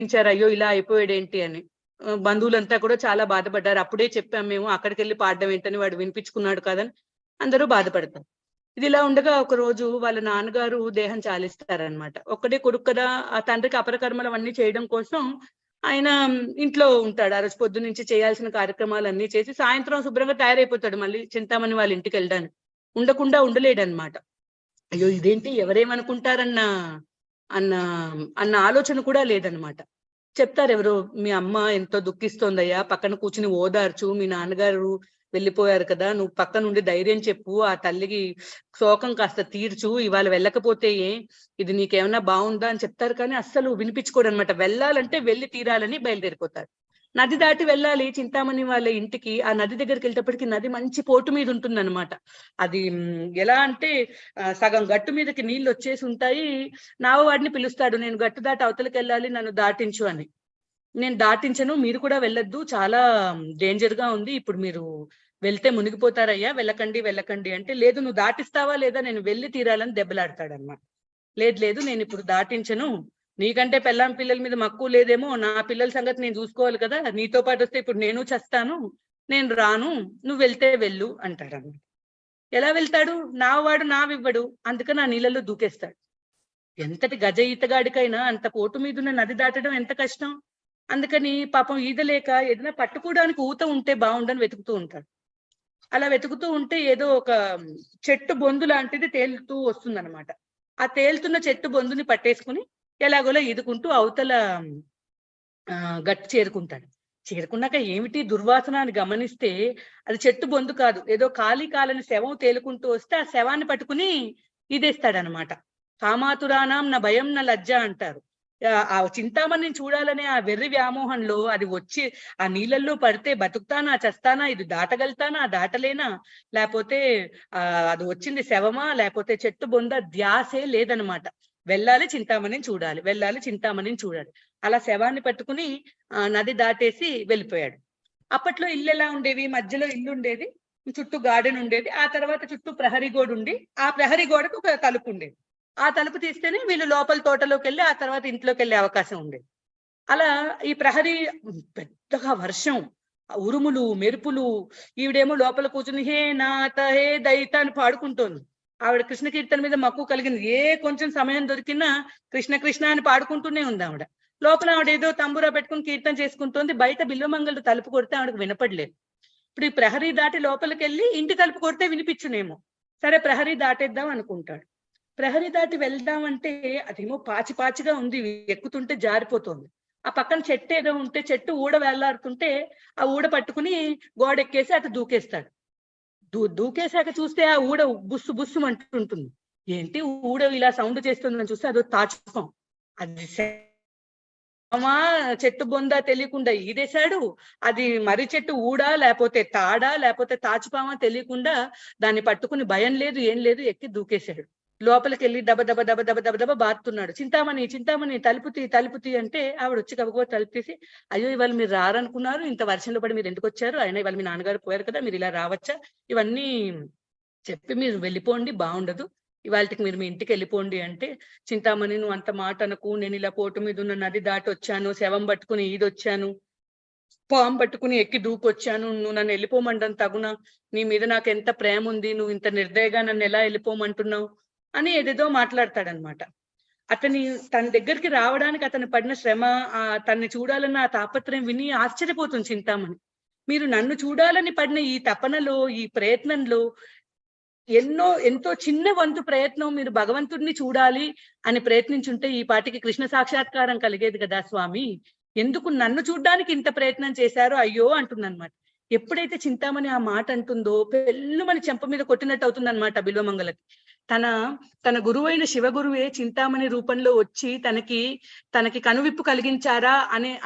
అయ్యో ఇలా అయిపోయాడు ఏంటి అని. బంధువులంతా కూడా చాలా బాధపడ్డారు. అప్పుడే చెప్పాం మేము, అక్కడికి వెళ్ళి పాడడం ఏంటని, వాడు వినిపించుకున్నాడు కదని అందరూ బాధపడతారు. ఇది ఇలా ఉండగా ఒక రోజు వాళ్ళ నాన్నగారు దేహం చాలిస్తారనమాట. ఒక్కడే కొడుకు కదా, ఆ తండ్రికి అపరకర్మలు అవన్నీ చేయడం కోసం ఆయన ఇంట్లో ఉంటాడు. ఆ రోజు పొద్దు నుంచి చేయాల్సిన కార్యక్రమాలన్నీ చేసి సాయంత్రం శుభ్రంగా తయారైపోతాడు మళ్ళీ చింతామణి వాళ్ళ ఇంటికి వెళ్ళడానికి. ఉండకుండా ఉండలేడనమాట. అయ్యో ఇదేంటి ఎవరేమనుకుంటారన్న అన్న అన్న ఆలోచన కూడా లేదనమాట. చెప్తారు ఎవరో, మీ అమ్మ ఎంతో దుఃఖిస్తోందయ్యా, పక్కన కూర్చుని ఓదార్చు, మీ నాన్నగారు వెళ్ళిపోయారు కదా, నువ్వు పక్క నుండి ధైర్యం చెప్పు, ఆ తల్లికి శోకం కాస్త తీర్చు, ఇవాళ వెళ్ళకపోతే ఇది నీకేమన్నా బాగుందా అని చెప్తారు. కానీ అస్సలు వినిపించుకోడు అనమాట. వెళ్ళాలంటే వెళ్ళి తీరాలని బయలుదేరిపోతారు. నది దాటి వెళ్ళాలి చింతామణి వాళ్ళ ఇంటికి. ఆ నది దగ్గరికి వెళ్ళేటప్పటికి నది మంచి పోటు మీద ఉంటుందన్నమాట. అది ఎలా అంటే సగం గట్టు మీదకి నీళ్లు వచ్చేసి ఉంటాయి. నావవాడిని పిలుస్తాడు, నేను గట్టు దాటి అవతలకి వెళ్ళాలి, నన్ను దాటించు అని. నేను దాటించను, మీరు కూడా వెళ్ళొద్దు, చాలా డేంజర్ గా ఉంది, ఇప్పుడు మీరు వెళ్తే మునిగిపోతారయ్యా, వెళ్ళకండి వెళ్ళకండి అంటే, లేదు నువ్వు దాటిస్తావా లేదా, నేను వెళ్ళి తీరాలని దెబ్బలాడతాడనమాట. లేదు లేదు నేను ఇప్పుడు దాటించను, నీకంటే పెళ్ళాం పిల్లల మీద మక్కువ లేదేమో, నా పిల్లల సంగతి నేను చూసుకోవాలి కదా, నీతో పాటు వస్తే ఇప్పుడు నేను చస్తాను, నేను రాను, నువ్వు వెళ్తే వెళ్ళు అంటాడన్నమాట. ఎలా వెళ్తాడు, నావాడు నావివ్వడు, అందుకని ఆ నీళ్ళలో దూకేస్తాడు. ఎంతటి గజ ఈతగాడికైనా అంత పోటు మీదున్న నది దాటడం ఎంత కష్టం. అందుకని పాపం ఈదలేక ఏదైనా పట్టుకోవడానికి ఊత ఉంటే బాగుండని వెతుకుతూ ఉంటాడు. అలా వెతుకుతూ ఉంటే ఏదో ఒక చెట్టు బొందు లాంటిది తేలుతూ వస్తుందన్నమాట. ఆ తేలుతున్న చెట్టు బొందుని పట్టేసుకుని ఎలాగోలా ఈదుకుంటూ అవతల గట్టు చేరుకుంటాడు. చేరుకున్నాక ఏమిటి దుర్వాసన అని గమనిస్తే అది చెట్టు బొందు కాదు, ఏదో ఖాళీ కాలని శవం తేలుకుంటూ వస్తే ఆ శవాన్ని పట్టుకుని ఈదేస్తాడనమాట. కామాతురానాం నా భయం నా లజ్జ అంటారు. ఆ చింతామణిని చూడాలనే ఆ వెర్రి వ్యామోహంలో అది వచ్చి ఆ నీళ్ళల్లో పడితే బతుకుతానా చస్తానా, ఇది దాటగలుగుతానా దాటలేనా, లేకపోతే అది వచ్చింది శవమా లేకపోతే చెట్టు బొంద, ధ్యాసే లేదనమాట. వెళ్ళాలి చింతామణిని చూడాలి, వెళ్ళాలి చింతామణిని చూడాలి. అలా శవాన్ని పట్టుకుని నది దాటేసి వెళ్ళిపోయాడు. అప్పట్లో ఇల్లు ఎలా ఉండేవి, మధ్యలో ఇల్లు ఉండేది, చుట్టూ గార్డెన్ ఉండేది, ఆ తర్వాత చుట్టూ ప్రహరీ గోడ ఉండి, ఆ ప్రహరీ గోడకు ఒక తలుపు ఉండేది. ఆ తలుపు తీస్తేనే వీళ్ళు లోపల తోటలోకి వెళ్ళి ఆ తర్వాత ఇంట్లోకి వెళ్ళే అవకాశం ఉండేది. అలా ఈ ప్రహరీ పెద్దగా వర్షం, ఉరుములు మెరుపులు, ఈవిడేమో లోపల కూర్చుని హే నాథ హే దయిత అని పాడుకుంటోంది. ఆవిడ కృష్ణ కీర్తన మీద మక్కువ కలిగింది. కొంచెం సమయం దొరికినా కృష్ణ కృష్ణ అని పాడుకుంటూనే ఉంది ఆవిడ. లోపల ఆవిడ ఏదో తంబురా పెట్టుకుని కీర్తన చేసుకుంటోంది. బయట బిల్వమంగళుడు తలుపు కొడితే ఆవిడకు వినపడలేదు. ఇప్పుడు ఈ ప్రహరీ దాటి లోపలికి వెళ్ళి ఇంటి తలుపు కొడితే వినిపించునేమో. సరే ప్రహరీ దాటేద్దాం అనుకుంటాడు. ప్రహరీ దాటి వెళ్దామంటే అదేమో పాచి పాచిగా ఉంది, ఎక్కుతుంటే జారిపోతుంది. ఆ పక్కన చెట్టు ఏదో ఉంటే చెట్టు ఊడ వేలాడుతుంటే ఆ ఊడ పట్టుకుని గోడ ఎక్కేసి అటు దూకేస్తాడు. దూకేశాక చూస్తే ఆ ఊడ బుస్సు బుస్సు అంటుంటుంది. ఏంటి ఊడ ఇలా సౌండ్ చేస్తుందని చూస్తే అదో తాచుకం. అది చెట్టు బొందా తెలియకుండా ఈదేశాడు. అది మర్రి చెట్టు ఊడా లేకపోతే తాడా లేకపోతే తాచుపామా తెలియకుండా దాన్ని పట్టుకుని భయం లేదు ఏం లేదు ఎక్కి దూకేశాడు. లోపలికి వెళ్ళి దబ దబ దబ దబ దబ దబ బారుతున్నాడు. చింతామణి చింతామణి తలుపుతీ అంటే ఆవిడ వచ్చి కబుకో తలుపు తీసి, అయ్యో ఇవాళ మీరు రారనుకున్నారు, ఇంత వర్షంలో పడి మీరు ఎందుకు వచ్చారు, అయినా ఇవాళ మీ నాన్నగారు పోయారు కదా, మీరు ఇలా రావచ్చా, ఇవన్నీ చెప్పి మీరు వెళ్ళిపోండి బాగుండదు, ఇవాళకి మీరు మీ ఇంటికి వెళ్ళిపోండి అంటే, చింతామణి నువ్వు అంత మాట అనకు, నేను ఇలా పోటు మీద ఉన్న నది దాటి వచ్చాను, శవం పట్టుకుని ఈదొచ్చాను, పాము పట్టుకుని ఎక్కి దూకొచ్చాను, నువ్వు నన్ను వెళ్ళిపోమంటాను తగునా, నీ మీద నాకు ఎంత ప్రేమ ఉంది, నువ్వు ఇంత నిర్దయగా నన్ను ఎలా వెళ్ళిపోమంటున్నావు అని ఏదేదో మాట్లాడతాడనమాట. తన దగ్గరికి రావడానికి అతను పడిన శ్రమ, తన్ని చూడాలన్న ఆ తాపత్రయం విని ఆశ్చర్యపోతుంది చింతామణి. మీరు నన్ను చూడాలని పడిన ఈ తపనలో ఈ ప్రయత్నంలో ఎంతో చిన్న వంతు ప్రయత్నం, మీరు భగవంతుడిని చూడాలి అని ప్రయత్నించుంటే ఈ పాటికి కృష్ణ సాక్షాత్కారం కలిగేది కదా స్వామి, ఎందుకు నన్ను చూడ్డానికి ఇంత ప్రయత్నం చేశారో అయ్యో అంటుందన్నమాట. ఎప్పుడైతే చింతామణి ఆ మాట అంటుందో పెళ్ళుమని చెంప మీద కొట్టినట్టు అవుతుందన్నమాట బిల్వమంగళకి. తన గురువైన శివగురువే చింతామణి రూపంలో వచ్చి తనకి కనువిప్పు కలిగించారా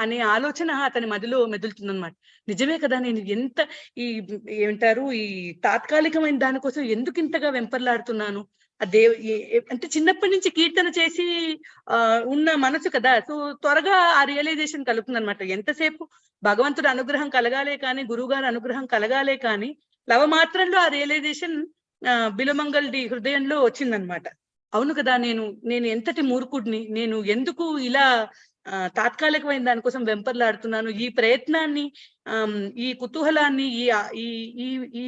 అనే ఆలోచన అతని మదిలో మెదులుతుందన్నమాట. నిజమే కదా, నేను ఎంత ఏమంటారు ఈ తాత్కాలికమైన దానికోసం ఎందుకు ఇంతగా వెంపర్లాడుతున్నాను, అంటే చిన్నప్పటి నుంచి కీర్తన చేసి ఉన్న మనసు కదా, సో త్వరగా ఆ రియలైజేషన్ కలుగుతుంది అనమాట. ఎంతసేపు భగవంతుడు అనుగ్రహం కలగాలే కానీ, గురువు గారి అనుగ్రహం కలగాలే కానీ, లవమాత్రంలో ఆ రియలైజేషన్ బిలమంగళి హృదయంలో వచ్చిందనమాట. అవును కదా, నేను ఎంతటి మూర్ఖుడిని, నేను ఎందుకు ఇలా తాత్కాలికమైన దానికోసం వెంపర్లాడుతున్నాను. ఈ ప్రయత్నాన్ని, ఈ కుతూహలాన్ని, ఈ ఈ ఈ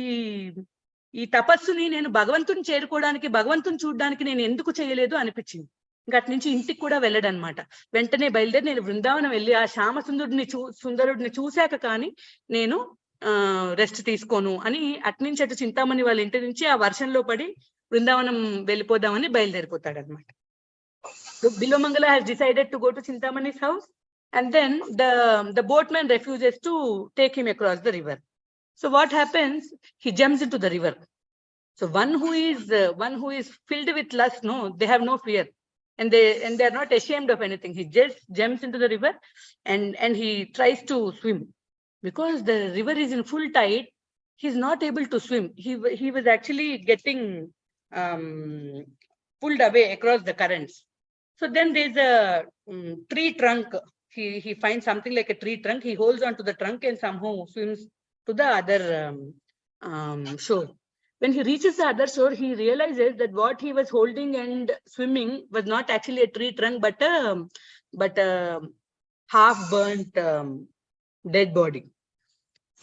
ఈ తపస్సుని నేను భగవంతుని చేరుకోవడానికి, భగవంతుని చూడడానికి నేను ఎందుకు చేయలేదు అనిపించింది. ఇంకా అటు నుంచి ఇంటికి కూడా వెళ్ళడనమాట. వెంటనే బయలుదేరి నేను బృందావనం వెళ్ళి ఆ శ్యామ సుందరుడిని చూశాక కానీ నేను రెస్ట్ తీసుకోను అని అట్నుంచి అటు చింతామణి వాళ్ళ ఇంటి నుంచి ఆ వర్షంలో పడి బృందావనం వెళ్ళిపోదామని బయలుదేరిపోతాడు అనమాట. So Bilomangala has decided to go to Chintamani's house, and then the boatman refuses to take him across the river. So what happens? He jumps into the river. So one who is filled with lust, no, they have no fear, and they are not ashamed of anything. He just jumps into the river, and he tries to swim. Because the river is in full tide, he's not able to swim. He was actually getting pulled away across the currents. So then there's a tree trunk. He finds something like a tree trunk. He holds onto the trunk and somehow swims to the other shore. When he reaches the other shore, he realizes that what he was holding and swimming was not actually a tree trunk, but a half-burnt dead body.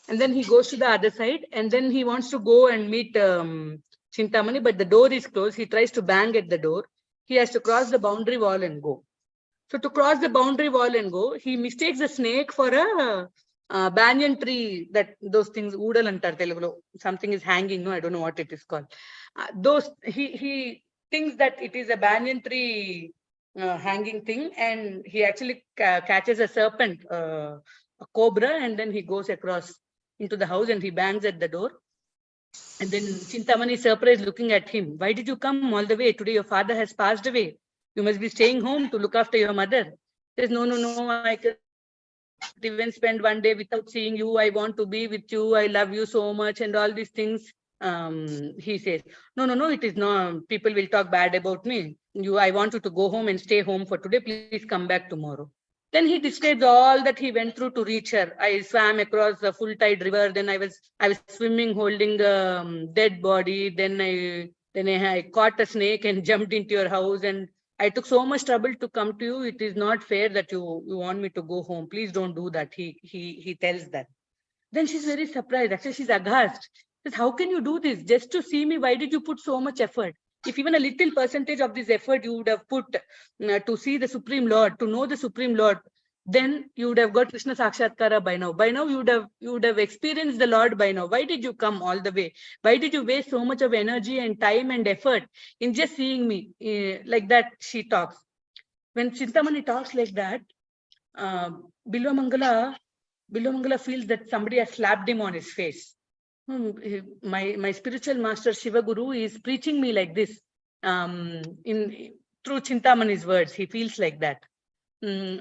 And then he goes to the other side, and then he wants to go and meet Chintamani, but the door is closed. He tries to bang at the door. He has to cross the boundary wall and go. So to cross the boundary wall and go, he mistakes a snake for a banyan tree. That those things, udal antar Telugulo, something is hanging. No, I don't know what it is called. Those he thinks that it is a banyan tree hanging thing, and he actually catches a serpent, a cobra, and then he goes across into the house and he bangs at the door. And then Chintamani is surprised looking at him. Why did you come all the way? Today your father has passed away. You must be staying home to look after your mother. He says, no, I can't even spend one day without seeing you. I want to be with you. I love you so much and all these things. He says, no, it is not. People will talk bad about me. I want you to go home and stay home for today. Please come back tomorrow. Then he describes all that he went through to reach her. I swam across the full tide river. Then I was swimming holding a dead body. Then I caught a snake and jumped into your house. And I took so much trouble to come to you. It is not fair that you want me to go home. Please don't do that. He tells that. Then she's very surprised. Actually, she's aghast. She says, how can you do this? Just to see me, why did you put so much effort? If even a little percentage of this effort you would have put to see the Supreme Lord, to know the Supreme Lord, then you would have got Krishna Sakshatkara by now. By now, you would have experienced the Lord by now. Why did you come all the way? Why did you waste so much of energy and time and effort in just seeing me? Like that, she talks. When Chintamani talks like that, Bilomangala feels that somebody has slapped him on his face. My spiritual master Shiva Guru is preaching me like this through Chintamani's words. He feels like that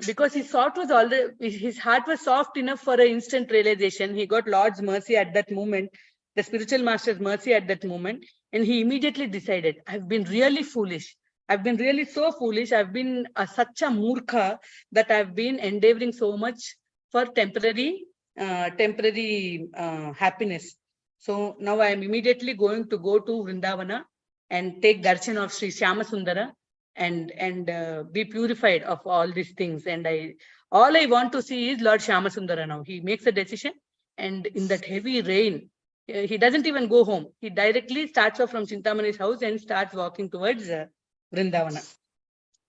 because his heart was soft enough for an instant realization. He got Lord's mercy at that moment, the spiritual master's mercy at that moment, and he immediately decided, I've been really foolish. I've been really so foolish. I've been such a murkha that I've been endeavoring so much for temporary happiness. So now I am immediately going to go to Vrindavana and take darshan of Sri Shyama Sundara and be purified of all these things. And all I want to see is Lord Shyama Sundara now. He makes a decision, and in that heavy rain, he doesn't even go home. He directly starts off from Chintamani's house and starts walking towards Vrindavana.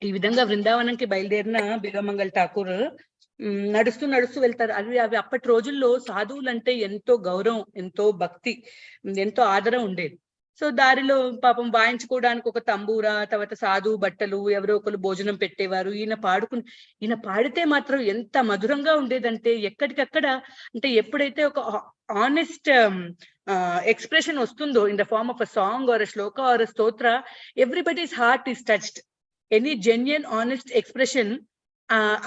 ఈ విధంగా బృందావనంకి బయలుదేరిన బిలోమంగల్ ఠాకూర్ నడుస్తూ వెళ్తారు. అవి అప్పటి రోజుల్లో సాధువులంటే ఎంతో గౌరవం, ఎంతో భక్తి, ఎంతో ఆదరం ఉండేది. సో దారిలో పాపం వాయించుకోవడానికి ఒక తంబూరా, తర్వాత సాధువు బట్టలు, ఎవరో ఒకరు భోజనం పెట్టేవారు. ఈయన పాడితే మాత్రం ఎంత మధురంగా ఉండేదంటే ఎక్కడికక్కడ, అంటే ఎప్పుడైతే ఒక ఆనెస్ట్ ఎక్స్ప్రెషన్ వస్తుందో in the form of a song or a shloka or a stotra, everybody's heart is touched. Any genuine honest expression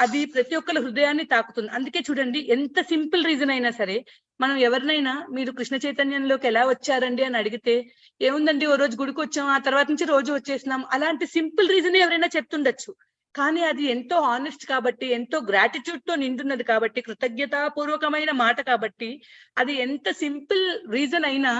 అది ప్రతి ఒక్కరి హృదయాన్ని తాకుతుంది. అందుకే చూడండి, ఎంత సింపుల్ రీజన్ అయినా సరే, మనం ఎవరినైనా మీరు కృష్ణ చైతన్యంలోకి ఎలా వచ్చారండి అని అడిగితే, ఏముందండి ఓ రోజు గుడికి వచ్చాం, ఆ తర్వాత నుంచి రోజు వచ్చేసినాం, అలాంటి సింపుల్ రీజన్ ఎవరైనా చెప్తుండొచ్చు. కానీ అది ఎంతో ఆనెస్ట్ కాబట్టి, ఎంతో గ్రాటిట్యూడ్ తో నిండున్నది కాబట్టి, కృతజ్ఞతాపూర్వకమైన మాట కాబట్టి, అది ఎంత సింపుల్ రీజన్ అయినా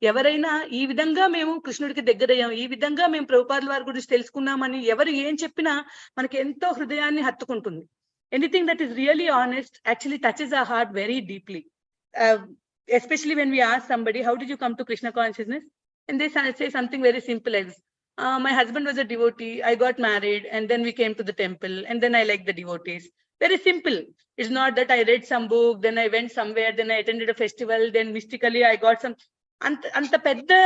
ఎవరైనా ఈ విధంగా మేము కృష్ణుడికి దగ్గరయ్యాం, ఈ విధంగా మేము ప్రభుపాదుల వారి గురించి తెలుసుకున్నామని ఎవరు ఏం చెప్పినా మనకి ఎంతో హృదయాన్ని హత్తుకుంటుంది. Anything that is really honest actually touches our heart very deeply. Especially when we ask somebody, how did you come to Krishna consciousness? And they say something very simple as, my husband was a devotee, I got married, and then we came to the temple, and then I liked the devotees. Very simple. It's not that I read some book, then I went somewhere, then I attended a festival, then mystically I got some. Anta pedda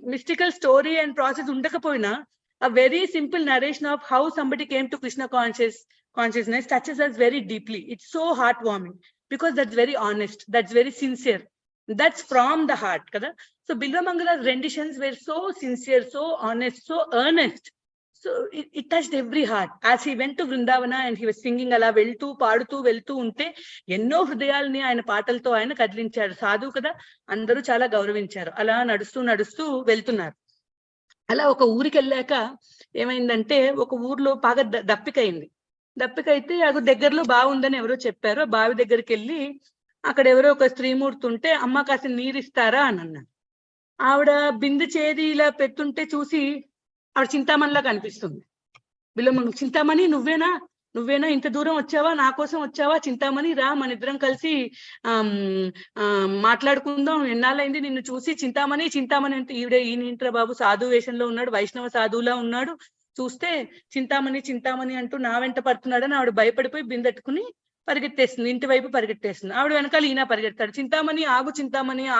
mystical story and process undakapoina, a very simple narration of how somebody came to Krishna consciousness touches us very deeply. It's so heartwarming because that's very honest, that's very sincere, that's from the heart. Kada? So Bilvamangala's renditions were so sincere, so honest, so earnest. So it touched every heart. As he went to Vrindavana and he was singing ala veltu paadutu veltu unte ఎన్నో హృదయాల్ని ఆయన పాటలతో ఆయన కదిలించారు. సాధువు కదా, అందరూ చాలా గౌరవించారు. అలా నడుస్తూ నడుస్తూ వెళ్తున్నారు. అలా ఒక ఊరికి వెళ్ళాక ఏమైందంటే, ఒక ఊర్లో బాగా దప్పికైంది. దప్పికైతే అది దగ్గరలో బాగుందని ఎవరో చెప్పారు. బావి దగ్గరికి వెళ్ళి అక్కడ ఎవరో ఒక స్త్రీమూర్తి ఉంటే, అమ్మ కాసిన నీరు ఇస్తారా అని అన్నారు. ఆవిడ బిందె చేది ఇలా పెట్టుంటే చూసి ఆవిడ చింతామణిలా కనిపిస్తుంది. బిల్వమంగళ, చింతామణి నువ్వేనా ఇంత దూరం వచ్చావా, నా కోసం వచ్చావా, చింతామణి రా, మన ఇద్దరం కలిసి మాట్లాడుకుందాం, ఎన్నాళ్ళైంది నిన్ను చూసి, చింతామణి అంటే ఈయనేంట్రా బాబు సాధు వేషంలో ఉన్నాడు, వైష్ణవ సాధువులా ఉన్నాడు, చూస్తే చింతామణి అంటూ నా వెంట పడుతున్నాడని ఆవిడ భయపడిపోయి బిందెట్టుకుని పరిగెత్తేస్తుంది, ఇంటి వైపు పరిగెత్తేస్తుంది. ఆవిడ వెనకాల ఈయన పరిగెత్తాడు. చింతామణి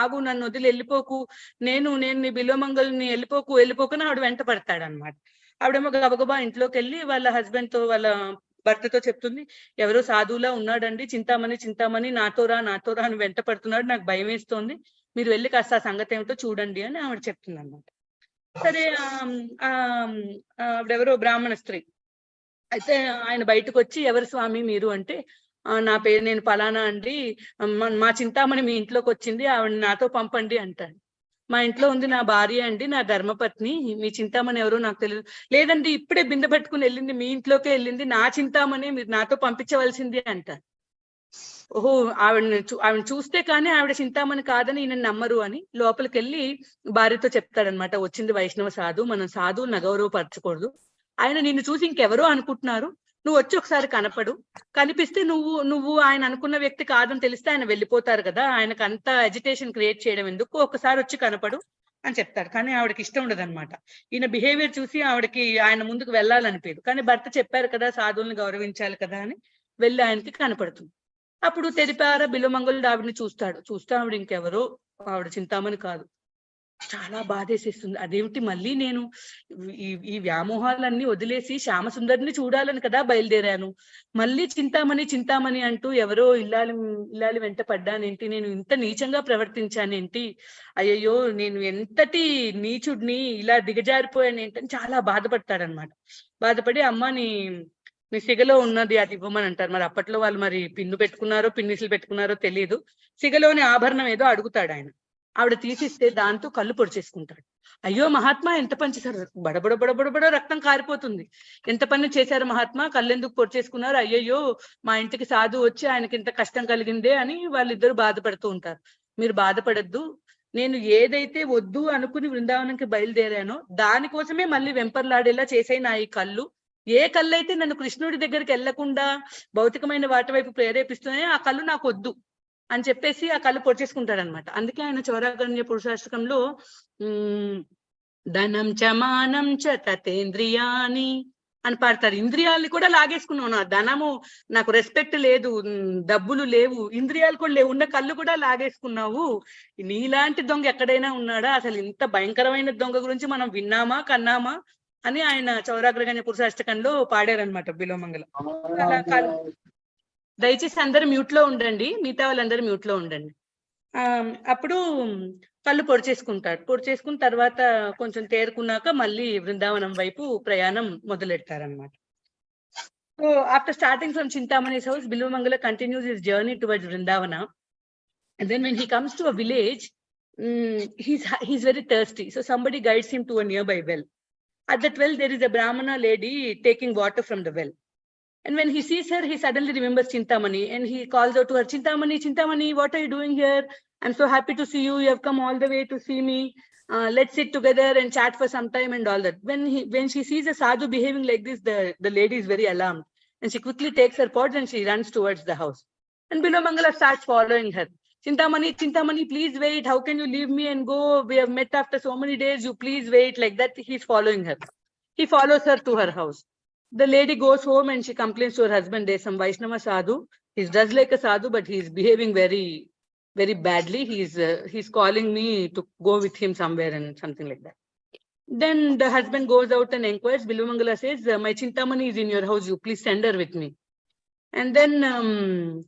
ఆగు, నన్ను వదిలి వెళ్ళిపోకు, నేను నీ బిల్వమంగళని వెళ్ళిపోకుని ఆవిడ వెంట పడతాడు అనమాట. ఆవిడేమో గబగబా ఇంట్లోకి వెళ్ళి వాళ్ళ హస్బెండ్ తో, వాళ్ళ భర్తతో చెప్తుంది, ఎవరో సాధువులా ఉన్నాడండి, చింతామణి నాతో రా అని వెంట పడుతున్నాడు, నాకు భయం వేస్తోంది, మీరు వెళ్ళి కాస్త ఆ సంగతి ఏమిటో చూడండి అని ఆవిడ చెప్తుంది అనమాట. సరే, ఆవిడెవరో బ్రాహ్మణ స్త్రీ అయితే ఆయన బయటకు వచ్చి, ఎవరు స్వామి మీరు అంటే, నా పేరు నేను పలానా అండి, మా చింతామణి మీ ఇంట్లోకి వచ్చింది, ఆవిడ నాతో పంపండి అంటాడు. మా ఇంట్లో ఉంది నా భార్య అండి, నా ధర్మపత్ని, మీ చింతామణి ఎవరో నాకు తెలియదు. లేదండి, ఇప్పుడే బిందె పట్టుకుని వెళ్ళింది, మీ ఇంట్లోకే వెళ్ళింది, నా చింతామణి, మీరు నాతో పంపించవలసింది అంటారు. ఓహో, ఆవిడని చూస్తే కానీ ఆవిడ చింతామణి కాదని ఈయన నమ్మరు అని లోపలికి వెళ్ళి భార్యతో చెప్తాడనమాట, వచ్చింది వైష్ణవ సాధు, మనం సాధువులను అగౌరవపరచకూడదు, ఆయన నిన్ను చూసి ఇంకెవరో అనుకుంటున్నారు, నువ్వు వచ్చి ఒకసారి కనిపిస్తే నువ్వు ఆయన అనుకున్న వ్యక్తి కాదని తెలిస్తే ఆయన వెళ్ళిపోతారు కదా, ఆయనకు అంత అజిటేషన్ క్రియేట్ చేయడం ఎందుకు, ఒకసారి వచ్చి కనపడు అని చెప్తాడు. కానీ ఆవిడకి ఇష్టం ఉండదు అనమాట. ఈయన బిహేవియర్ చూసి ఆవిడకి ఆయన ముందుకు వెళ్ళాలనిపించదు. కానీ భర్త చెప్పారు కదా, సాధువుల్ని గౌరవించాలి కదా అని వెళ్ళి ఆయనకి కనపడుతుంది. అప్పుడు తెరిపార బిల్వమంగళుడు ఆవిడని చూస్తే ఆవిడ ఇంకెవరో, ఆవిడ చింతామణి కాదు. చాలా బాధేసేస్తుంది. అదేమిటి, మళ్ళీ నేను ఈ వ్యామోహాలన్నీ వదిలేసి శ్యామసుందరిని చూడాలని కదా బయలుదేరాను, మళ్ళీ చింతామణి అంటూ ఎవరో ఇల్లాలి వెంట పడ్డానేంటి, నేను ఇంత నీచంగా ప్రవర్తించానేంటి, అయ్యయ్యో నేను ఎంతటి నీచుడిని, ఇలా దిగజారిపోయానేంటని చాలా బాధపడతాడనమాట. బాధపడి, అమ్మ నీ సిగలో ఉన్నది అది ఇవ్వమని అంటారు. మరి అప్పట్లో వాళ్ళు మరి పిన్నిసులు పెట్టుకున్నారో తెలియదు, సిగలోని ఆభరణం ఏదో అడుగుతాడు ఆయన. ఆవిడ తీసిస్తే దాంతో కళ్ళు పొడిచేసుకుంటాడు. అయ్యో మహాత్మా, ఎంత పని చేశారు, బడబడ రక్తం కారిపోతుంది, ఎంత పని చేశారు మహాత్మా, కళ్ళెందుకు పొడిచేసుకున్నారు, అయ్యయ్యో మా ఇంటికి సాధువు వచ్చి ఆయనకి ఇంత కష్టం కలిగిందే అని వాళ్ళిద్దరు బాధపడుతూ ఉంటారు. మీరు బాధపడద్దు, నేను ఏదైతే వద్దు అనుకుని బృందావనంకి బయలుదేరానో దానికోసమే మళ్ళీ వెంపర్లాడేలా చేసాయి నా ఈ కళ్ళు. ఏ కళ్ళు అయితే నన్ను కృష్ణుడి దగ్గరికి వెళ్లకుండా భౌతికమైన వాటి వైపు ప్రేరేపిస్తున్నాయో ఆ కళ్ళు నాకు వద్దు అని చెప్పేసి ఆ కళ్ళు పొడిచేసుకుంటాడు అనమాట. అందుకే ఆయన చౌరాగణ్య పురుషాష్టకంలో ధనం చ మానం చ తతేంద్రియాని అని పాడతారు. ఇంద్రియాల్ని కూడా లాగేసుకున్నావు, నా ధనము, నాకు రెస్పెక్ట్ లేదు, డబ్బులు లేవు, ఇంద్రియాలు కూడా లేవు, ఉన్న కళ్ళు కూడా లాగేసుకున్నావు, నీలాంటి దొంగ ఎక్కడైనా ఉన్నాడా, అసలు ఇంత భయంకరమైన దొంగ గురించి మనం విన్నామా కన్నామా అని ఆయన చౌరాగ్రగణ్య పురుషాష్టకంలో పాడారనమాట బిల్వమంగళ. దయచేసి అందరు మ్యూట్ లో ఉండండి, మిగతా వాళ్ళందరూ మ్యూట్ లో ఉండండి. అప్పుడు కళ్ళు పొడిచేసుకున్న తర్వాత కొంచెం తేరుకున్నాక మళ్ళీ బృందావనం వైపు ప్రయాణం మొదలెడతారనమాట. సో ఆఫ్టర్ స్టార్టింగ్ ఫ్రమ్ చింతామణి's house, Bilvamangala continues his journey towards Vrindavana. And then when he comes to a village, he's very thirsty. So somebody guides him to a nearby well. At that well, there is a Brahmana lady taking water from the well. And when he sees her, he suddenly remembers Chintamani and he calls out to her, Chintamani, what are you doing here? I'm so happy to see you. You have come all the way to see me. Let's sit together and chat for some time and all that. When she sees a sadhu behaving like this, the lady is very alarmed. And she quickly takes her pots and she runs towards the house. And Bilomangala starts following her. Chintamani, Chintamani, please wait. How can you leave me and go? We have met after so many days. You please wait. Like that, he's following her. He follows her to her house. The lady goes home and she complains to her husband, there's some Vaishnava sadhu. He's dressed like a sadhu, but he's behaving very, very badly. He's calling me to go with him somewhere and something like that. Then the husband goes out and inquires. Bilumangala says, my Chintamani is in your house. You please send her with me. And then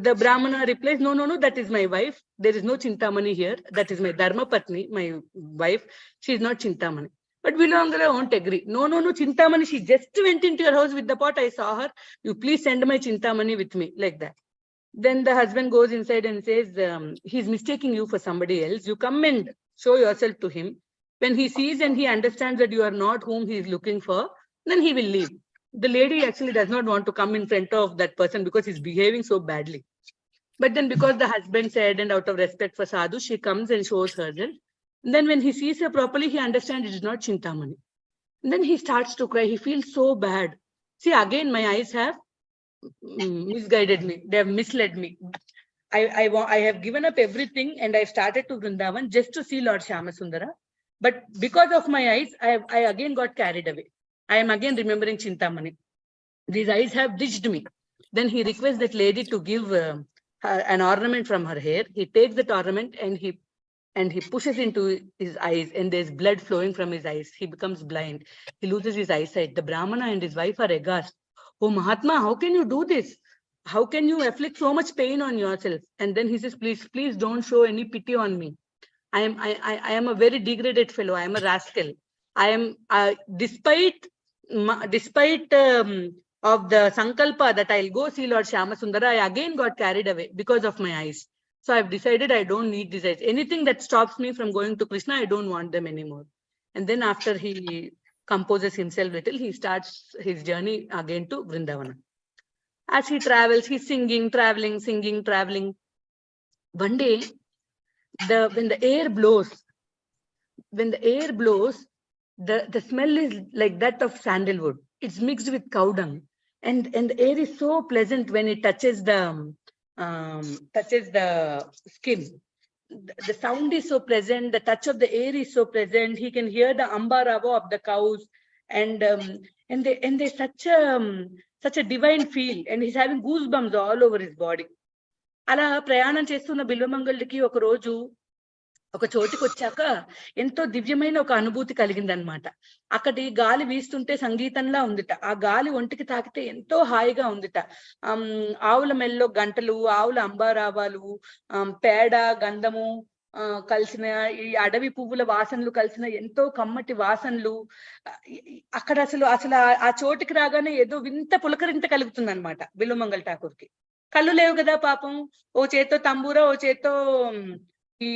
the Brahmana replies, no, that is my wife. There is no Chintamani here. That is my Dharma Patni, my wife. She is not Chintamani. But Bilumangala won't agree. No, Chintamani, she just went into your house with the pot. I saw her. You please send my Chintamani with me, like that. Then the husband goes inside and says, he's mistaking you for somebody else. You come and show yourself to him. When he sees and he understands that you are not whom he is looking for, then he will leave. The lady actually does not want to come in front of that person because he's behaving so badly. But then because the husband said, and out of respect for sadhu, she comes and shows herself. And then when he sees her properly, he understands it is not Chintamani. And then he starts to cry. He feels so bad. See, again, my eyes have misguided me. They have misled me. I have given up everything and I started to Vrindavan just to see Lord Shyamasundara. But because of my eyes, I again got carried away. I am again remembering Chintamani. These eyes have ditched me. Then he requests that lady to give her an ornament from her hair. He takes that ornament and he pushes into his eyes, and there's blood flowing from his eyes. He becomes blind. He loses his eyesight. The Brahmana and his wife are aghast. Oh, Mahatma, how can you do this? How can you afflict so much pain on yourself? And then he says, please don't show any pity on me. I am a very degraded fellow. I am a rascal. I am, despite of the sankalpa that I'll go see Lord Shyamasundara, I again got carried away because of my eyes. So I've decided I don't need these eyes. Anything that stops me from going to Krishna, I don't want them anymore. And then after he composes himself little, he starts his journey again to Vrindavana. As he travels, he's singing, traveling. One day, when the air blows, the smell is like that of sandalwood. It's mixed with cow dung, and the air is so pleasant when it touches the skin. The sound is so pleasant. The touch of the air is so pleasant. He can hear the ambarava of the cows, and there's such a divine feel, and he's having goosebumps all over his body. అలా ప్రయాణం చేస్తున్న బిల్వమంగళుడికి ఒక రోజు ఒక చోటికి వచ్చాక ఎంతో దివ్యమైన ఒక అనుభూతి కలిగిందనమాట. అక్కడి గాలి వీస్తుంటే సంగీతంలా ఉందిట. ఆ గాలి ఒంటికి తాకితే ఎంతో హాయిగా ఉందిట. ఆవుల మెల్లో గంటలు, ఆవుల అంబారావాలు, పేడ, గంధము కలిసిన ఈ అడవి పువ్వుల వాసనలు కలిసిన ఎంతో కమ్మటి వాసనలు. అక్కడ అసలు ఆ చోటికి రాగానే ఏదో వింత పులకరింత కలుగుతుంది అనమాట బిల్వమంగళ ఠాకూర్కి. కళ్ళు లేవు కదా పాపం. ఓ చేత్తో తంబూరా, ఓ చేత్తో ఈ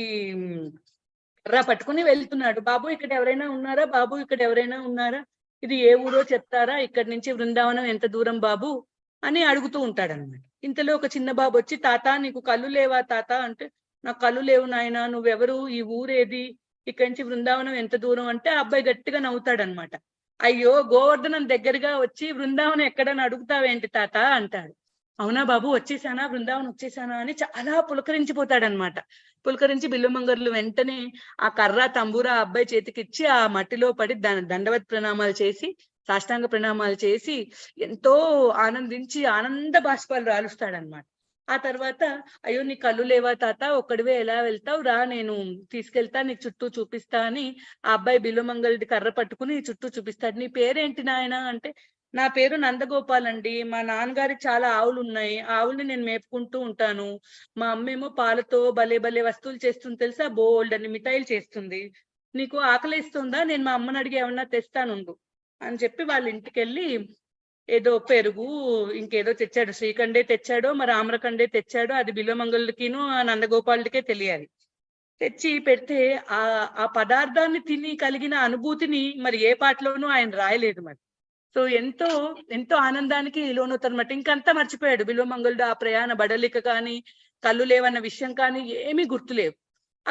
రా పట్టుకుని వెళ్తున్నాడు. బాబు ఇక్కడ ఎవరైనా ఉన్నారా? బాబు ఇక్కడ ఎవరైనా ఉన్నారా? ఇది ఏ ఊరో చెప్తారా? ఇక్కడి నుంచి బృందావనం ఎంత దూరం బాబు అని అడుగుతూ ఉంటాడనమాట. ఇంతలో ఒక చిన్న బాబు వచ్చి, తాత నీకు కళ్ళు లేవా తాత అంటే, నాకు కళ్ళు లేవు నాయన, నువ్వెవరు, ఈ ఊరేది, ఇక్కడి నుంచి బృందావనం ఎంత దూరం అంటే ఆ అబ్బాయి గట్టిగా నవ్వుతాడనమాట. అయ్యో గోవర్ధనం దగ్గరగా వచ్చి బృందావనం ఎక్కడని అడుగుతావేంటి తాత అంటాడు. అవునా బాబు వచ్చేసానా, బృందావనం వచ్చేసానా అని చాలా పులకరించిపోతాడనమాట. పులకరించి బిల్వమంగళులు వెంటనే ఆ కర్ర తంబూరా ఆ అబ్బాయి చేతికి ఇచ్చి ఆ మట్టిలో పడి దండవత్ ప్రణామాలు చేసి, సాష్టాంగ ప్రణామాలు చేసి ఎంతో ఆనందించి ఆనంద బాష్పాలు రాలుస్తాడనమాట. ఆ తర్వాత, అయ్యో నీ కళ్ళు లేవా తాత, ఒక్కడివే ఎలా వెళ్తావు, రా నేను తీసుకెళ్తా, నీ చుట్టూ చూపిస్తా అని ఆ అబ్బాయి బిల్వమంగళుడి కర్ర పట్టుకుని చుట్టూ చూపిస్తాడు. నీ పేరేంటి నాయన అంటే, నా పేరు నందగోపాల్ అండి. మా నాన్నగారికి చాలా ఆవులు ఉన్నాయి. ఆవుల్ని నేను మేపుకుంటూ ఉంటాను. మా అమ్మేమో పాలతో భలే వస్తువులు చేస్తుంది తెలుసా, బోల్డ్ అని మిఠాయిలు చేస్తుంది. నీకు ఆకలిస్తుందా? నేను మా అమ్మని అడిగి ఏమన్నా తెస్తానుండు అని చెప్పి వాళ్ళ ఇంటికి వెళ్ళి ఏదో పెరుగు ఇంకేదో తెచ్చాడు. శ్రీఖండే తెచ్చాడో మరి ఆమ్రకండే తెచ్చాడో, అది బిల్వమంగళుడికిను ఆ నందగోపాలుడికే తెలియాలి. తెచ్చి పెడితే ఆ పదార్థాన్ని తిని కలిగిన అనుభూతిని మరి ఏ పాటలోనూ ఆయన రాయలేదు మరి. సో ఎంతో ఆనందానికి లోనవుతారనమాట. ఇంకంతా మర్చిపోయాడు బిల్వమంగళుడు. ఆ ప్రయాణ బడలిక కానీ, కళ్ళు లేవన్న విషయం కానీ ఏమీ గుర్తులేవు.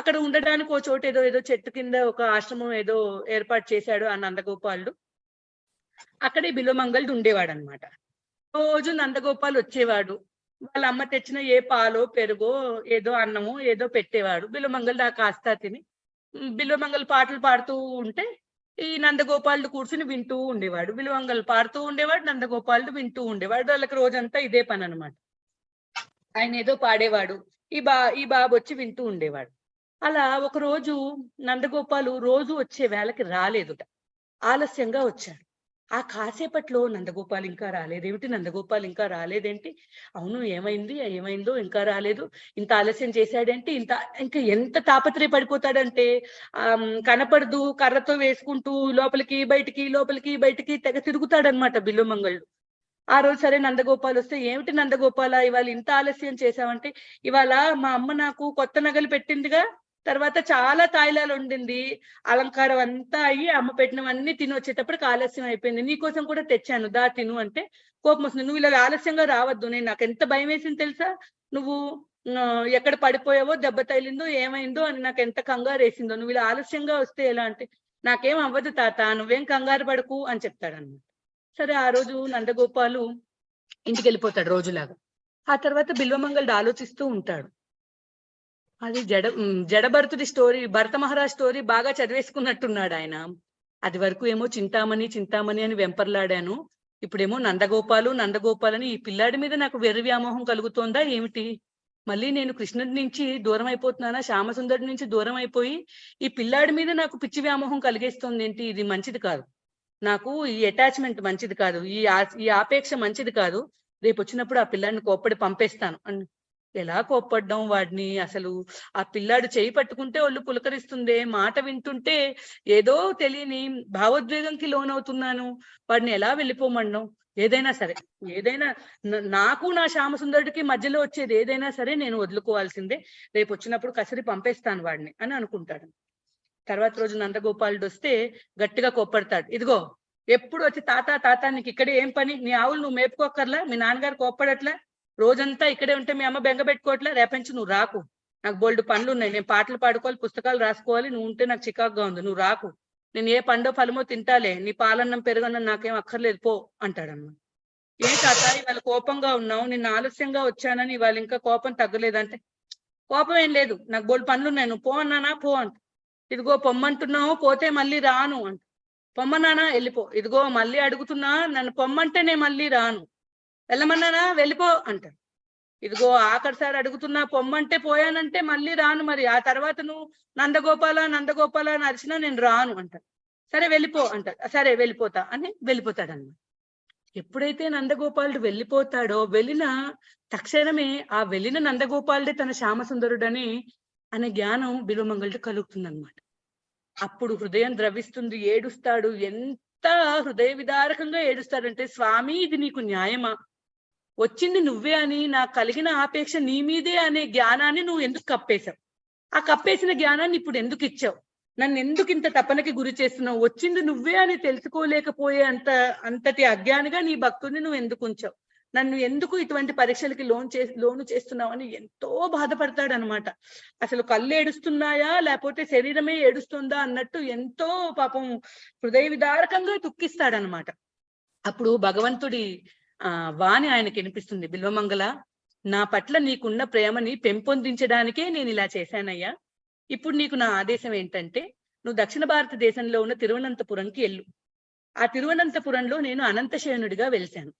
అక్కడ ఉండడానికి ఓ చోట ఏదో చెట్టు కింద ఒక ఆశ్రమం ఏదో ఏర్పాటు చేశాడు ఆ నందగోపాలుడు. అక్కడే బిల్వమంగళుడు ఉండేవాడు అనమాట. రోజు నందగోపాల్ వచ్చేవాడు. వాళ్ళ అమ్మ తెచ్చిన ఏ పాలో, పెరుగో, ఏదో అన్నమో ఏదో పెట్టేవాడు. బిల్వమంగళ ఆ కాస్త తిని బిల్వమంగళ పాటలు పాడుతూ ఉంటే ఈ నందగోపాలుడు కూర్చుని వింటూ ఉండేవాడు. బిల్వమంగళ పాడుతూ ఉండేవాడు, నందగోపాలుడు వింటూ ఉండేవాడు. వాళ్ళకి రోజంతా ఇదే పననమాట. ఆయన ఏదో పాడేవాడు. ఈ బాబు వచ్చి వింటూ ఉండేవాడు. అలా ఒకరోజు నందగోపాలు రోజు వచ్చే వేళకి రాలేదుట. ఆలస్యంగా వచ్చాడు. ఆ కాసేపట్లో నందగోపాల్ ఇంకా రాలేదేమిటి? నందగోపాల్ ఇంకా రాలేదేంటి? అవును ఏమైంది? ఏమైందో ఇంకా రాలేదు. ఇంత ఆలస్యం చేశాడేంటి? ఇంకా ఎంత తాపత్రయ పడిపోతాడంటే కనపడదు కర్రతో వేసుకుంటూ లోపలికి, బయటికి, లోపలికి, బయటికి తెగ తిరుగుతాడనమాట బిల్వమంగళుడు. ఆ రోజు సరే నందగోపాల్ వస్తే, "ఏమిటి నందగోపాల ఇవాళ ఇంత ఆలస్యం చేశావంటే," "ఇవాళ మా అమ్మ నాకు కొత్త నగలు పెట్టిందిగా, తర్వాత చాలా తాయిలాలు వండింది. అలంకారం అంతా అయ్యి అమ్మ పెట్టినవన్నీ తినొచ్చేటప్పటికి ఆలస్యం అయిపోయింది. నీకోసం కూడా తెచ్చాను దా తిను" అంటే కోపమొస్తుంది. "నువ్వు ఇలా ఆలస్యంగా రావద్దు. నాకెంత భయమేసింది తెలుసా? నువ్వు ఎక్కడ పడిపోయావో, దెబ్బ తగిలిందో, ఏమైందో అని నాకెంత కంగారేసిందో. నువ్వు ఇలా ఆలస్యంగా వస్తే ఎలా" అంటే, "నాకేం అవ్వదు తాత, నువ్వేం కంగారు పడకు" అని చెప్తాడన్నమాట. సరే ఆ రోజు నందగోపాలు ఇంటికెళ్ళిపోతాడు రోజులాగా. ఆ తర్వాత బిల్వమంగళుడు ఆలోచిస్తూ ఉంటాడు. అది జడభరతుడి స్టోరీ, భరత మహారాజ్ స్టోరీ బాగా చదివేసుకున్నట్టున్నాడాయన. అది వరకు ఏమో చింతామణి, చింతామణి అని వెంపర్లాడాను. ఇప్పుడేమో నందగోపాలని ఈ పిల్లాడి మీద నాకు వెర్రి వ్యామోహం కలుగుతోందా ఏమిటి? మళ్ళీ నేను కృష్ణుడి నుంచి దూరం అయిపోతున్నానా? శ్యామసుందరుడి నుంచి దూరం అయిపోయి, ఈ పిల్లాడి మీద నాకు పిచ్చి వ్యామోహం కలిగేస్తోందేంటి? ఇది మంచిది కాదు. నాకు ఈ అటాచ్‌మెంట్ మంచిది కాదు. ఈ ఆపేక్ష మంచిది కాదు. రేపొచ్చినప్పుడు ఆ పిల్లాడిని కోప్పడి పంపేస్తాను ఎలా కోప్పడ్డం వాడిని అసలు? ఆ పిల్లాడు చెయ్యి పట్టుకుంటే ఒళ్ళు పులకరిస్తుందే, మాట వింటుంటే ఏదో తెలియని భావోద్వేగంకి లోనవుతున్నాను. వాడిని ఎలా వెళ్ళిపోమనడం? ఏదైనా సరే, ఏదైనా నాకు నా శ్యామసుందరుడికి మధ్యలో వచ్చేది ఏదైనా సరే నేను వదులుకోవాల్సిందే. రేపొచ్చినప్పుడు కసిరి పంపేస్తాను వాడిని అని అనుకుంటాడు. తర్వాత రోజు నందగోపాలుడొస్తే గట్టిగా కోప్పడతాడు. "ఇదిగో ఎప్పుడు వచ్చి తాత తాత నీకు ఇక్కడే ఏం పని? నీ ఆవులు నువ్వు మేపుకోక్కర్లా? మీ నాన్నగారు కోప్పడట్లా? రోజంతా ఇక్కడే ఉంటే మీ అమ్మ బెంగ పెట్టుకోవట్లా? రేపంచి నువ్వు రాకు. నాకు బోలెడు పనులున్నాయి. నేను పాటలు పాడుకోవాలి, పుస్తకాలు రాసుకోవాలి. నువ్వు ఉంటే నాకు చికాకుగా ఉంది. నువ్వు రాకు. నేను ఏ పండో ఫలమో తింటాలే. నీ పాలన్నం, పెరుగన్నం నాకేం అక్కర్లేదు పో" అంటాడన్నమాట. "ఏ తాత ఇవాళ కోపంగా ఉన్నావు? నిన్న ఆలస్యంగా వచ్చానని ఇవాళ ఇంకా కోపం తగ్గలేదంటే" "కోపం ఏం లేదు. నాకు బోలెడు పనులున్నాయి. నువ్వు పో అన్నానా? పో" అంట. "ఇదిగో పొమ్మంటున్నావు పోతే మళ్ళీ రాను" అంట. "పొమ్మన్నానా? ఎళ్ళిపో. ఇదిగో మళ్ళీ అడుగుతున్నా నన్ను పొమ్మంటే నేను మళ్ళీ రాను. వెళ్ళమన్నానా? వెళ్ళిపో" అంటాడు. "ఇదిగో ఆఖరిసారి అడుగుతున్నా పొమ్మంటే పోయానంటే మళ్ళీ రాను మరి. ఆ తర్వాత నువ్వు నందగోపాల, నందగోపాల అని అరిచినా నేను రాను" అంటాడు. "సరే వెళ్ళిపో" అంటాడు. "సరే వెళ్ళిపోతా" అని వెళ్ళిపోతాడన్నమాట. ఎప్పుడైతే నందగోపాలుడు వెళ్ళిపోతాడో, వెళ్ళిన తక్షణమే ఆ వెళ్ళిన నందగోపాలుడే తన శ్యామసుందరుడని అనే జ్ఞానం బిల్వమంగళుడికి కలుగుతుందన్నమాట. అప్పుడు హృదయం ద్రవిస్తుంది. ఏడుస్తాడు. ఎంత హృదయ విదారకంగా ఏడుస్తాడంటే, "స్వామి ఇది నీకు న్యాయమా? వచ్చింది నువ్వే అని నాకు కలిగిన ఆపేక్ష నీ మీదే అనే జ్ఞానాన్ని నువ్వు ఎందుకు కప్పేశావు? ఆ కప్పేసిన జ్ఞానాన్ని ఇప్పుడు ఎందుకు ఇచ్చావు? నన్నెందుకు ఇంత తపనకి గురి చేస్తున్నావు? వచ్చింది నువ్వే అని తెలుసుకోలేకపోయే అంతటి అజ్ఞానిగా నీ భక్తుడిని నువ్వు ఎందుకు ఉంచావు? నన్ను ఎందుకు ఇటువంటి పరీక్షలకి లోను చేస్తున్నావని" ఎంతో బాధపడతాడనమాట. అసలు కళ్ళు ఏడుస్తున్నాయా? లేకపోతే శరీరమే ఏడుస్తుందా అన్నట్టు ఎంతో పాపం హృదయ విదారకంగా దుఃఖిస్తాడనమాట. అప్పుడు భగవంతుడి వాణి ఆయనకి వినిపిస్తుంది. "బిల్వమంగళ, నా పట్ల నీకున్న ప్రేమని పెంపొందించడానికే నేనిలా చేశానయ్యా. ఇప్పుడు నీకు నా ఆదేశం ఏంటంటే, నువ్వు దక్షిణ భారతదేశంలో ఉన్న తిరువనంతపురంకి ఎళ్ళు. ఆ తిరువనంతపురంలో నేను అనంతశయనుడిగా వెలిశాను.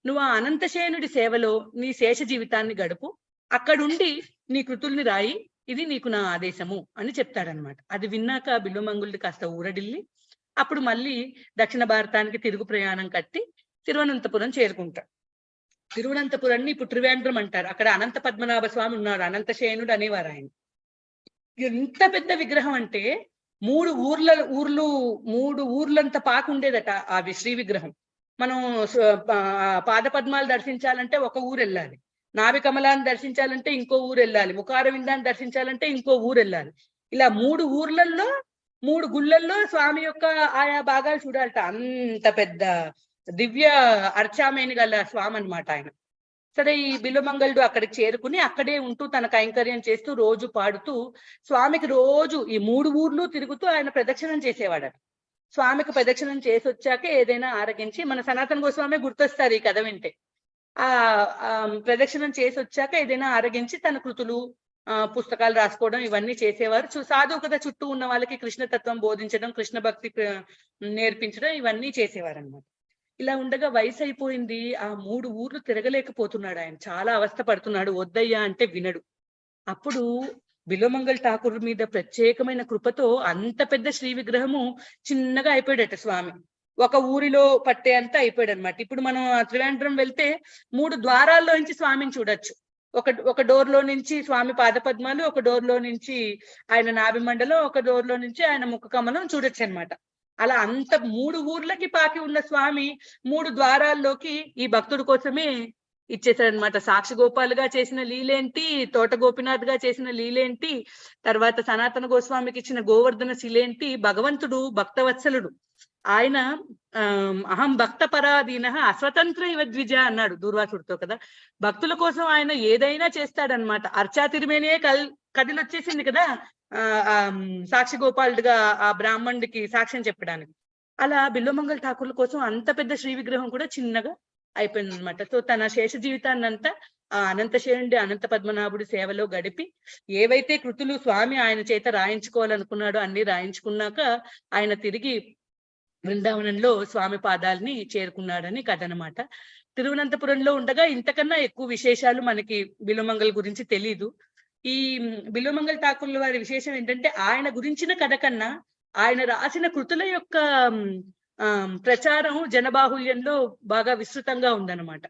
నువ్వు ఆ అనంతశయనుడి సేవలో నీ శేష జీవితాన్ని గడుపు. అక్కడుండి నీ కృతుల్ని రాయి. ఇది నీకు నా ఆదేశము" అని చెప్తాడనమాట. అది విన్నాక బిల్వమంగళుడు కాస్త ఊరడిల్లి అప్పుడు మళ్ళీ దక్షిణ భారతానికి తిరుగు ప్రయాణం కట్టి తిరువనంతపురం చేరుకుంటాడు. తిరువనంతపురాన్ని ఇప్పుడు త్రివేంద్రం అంటారు. అక్కడ అనంత పద్మనాభ స్వామి ఉన్నాడు. అనంతశయనుడు అనేవారు ఆయన. ఎంత పెద్ద విగ్రహం అంటే 3 ఊర్లంత పాకుండేదట ఆ శ్రీ విగ్రహం. మనం పాద పద్మాలు దర్శించాలంటే ఒక ఊరెళ్ళాలి. నాభి కమలాన్ని దర్శించాలంటే ఇంకో ఊరెళ్ళాలి. ముఖార విందాన్ని దర్శించాలంటే ఇంకో ఊరెళ్ళాలి. ఇలా 3 ఊర్లల్లో 3 గుళ్ళల్లో స్వామి యొక్క ఆయా భాగాలు చూడాలట. అంత పెద్ద దివ్య అర్చామేని గల స్వామి అన్నమాట ఆయన. సరే ఈ బిల్వమంగళుడు అక్కడికి చేరుకుని అక్కడే ఉంటూ తన కైంకర్యం చేస్తూ రోజు పాడుతూ స్వామికి రోజు ఈ 3 ఊర్లు తిరుగుతూ ఆయన ప్రదక్షిణం చేసేవాడట. స్వామికి ప్రదక్షిణం చేసొచ్చాక ఏదైనా ఆరగించి మన సనాతన గోస్వామి గుర్తొస్తారు ఈ కథ వింటే. ప్రదక్షిణం చేసి వచ్చాక ఏదైనా ఆరగించి తన కృతులు పుస్తకాలు రాసుకోవడం ఇవన్నీ చేసేవారు. సాధువుకత చుట్టూ ఉన్న వాళ్ళకి కృష్ణతత్వం బోధించడం, కృష్ణ భక్తి నేర్పించడం ఇవన్నీ చేసేవారు అనమాట. ఇలా ఉండగా వయసు అయిపోయింది. ఆ 3 ఊర్లు తిరగలేకపోతున్నాడు ఆయన. చాలా అవస్థ పడుతున్నాడు. వద్దయ్యా అంటే వినడు. అప్పుడు బిలోమంగల్ ఠాకూర్ మీద ప్రత్యేకమైన కృపతో అంత పెద్ద శ్రీ విగ్రహము చిన్నగా అయిపోయాడట స్వామి. ఒక ఊరిలో పట్టే అంతా అయిపోయాడు అనమాట. ఇప్పుడు మనం త్రివేంద్రం వెళ్తే 3 ద్వారాల్లో నుంచి స్వామిని చూడొచ్చు. ఒక డోర్ లో నుంచి స్వామి పాదపద్మాలు, ఒక డోర్ లో నుంచి ఆయన నాభిమండలం, ఒక డోర్ లో నుంచి ఆయన ముఖ కమలం చూడొచ్చు అనమాట. అలా అంత 3 ఊర్లకి పాకి ఉన్న స్వామి 3 ద్వారాల్లోకి ఈ భక్తుడి కోసమే ఇచ్చేసాడనమాట. సాక్షి గోపాలుగా చేసిన లీలేంటి, తోట గోపినాథ్ గా చేసిన లీలేంటి, తర్వాత సనాతన గోస్వామికి ఇచ్చిన గోవర్ధన శిలేంటి. భగవంతుడు భక్తవత్సలుడు. ఆయన అహం భక్త పరాధీన అస్వతంత్ర ఇవ ద్విజ అన్నాడు దూర్వాసుడితో కదా. భక్తుల కోసం ఆయన ఏదైనా చేస్తాడనమాట. అర్చా తిరిమేనే కదిలొచ్చేసింది కదా సాక్షి గోపాలుడిగా ఆ బ్రాహ్మణుడికి సాక్ష్యం చెప్పడానికి. అలా బిల్వమంగళ ఠాకూర్ల కోసం అంత పెద్ద శ్రీ విగ్రహం కూడా చిన్నగా అయిపోయింది అనమాట. సో తన శేష జీవితాన్నంతా ఆ అనంతశేషుడి అనంత పద్మనాభుడి సేవలో గడిపి ఏవైతే కృతులు స్వామి ఆయన చేత రాయించుకోవాలనుకున్నాడో అన్ని రాయించుకున్నాక ఆయన తిరిగి బృందావనంలో స్వామి పాదాలని చేరుకున్నాడని కథ అనమాట. తిరువనంతపురంలో ఉండగా ఇంతకన్నా ఎక్కువ విశేషాలు మనకి బిల్వమంగళ గురించి తెలీదు. ఈ బిల్వమంగళ ఠాకూర్ల వారి విశేషం ఏంటంటే ఆయన గురించిన కథ కన్నా ఆయన రాసిన కృతుల యొక్క ప్రచారం జనబాహుల్యంలో బాగా విస్తృతంగా ఉందన్నమాట.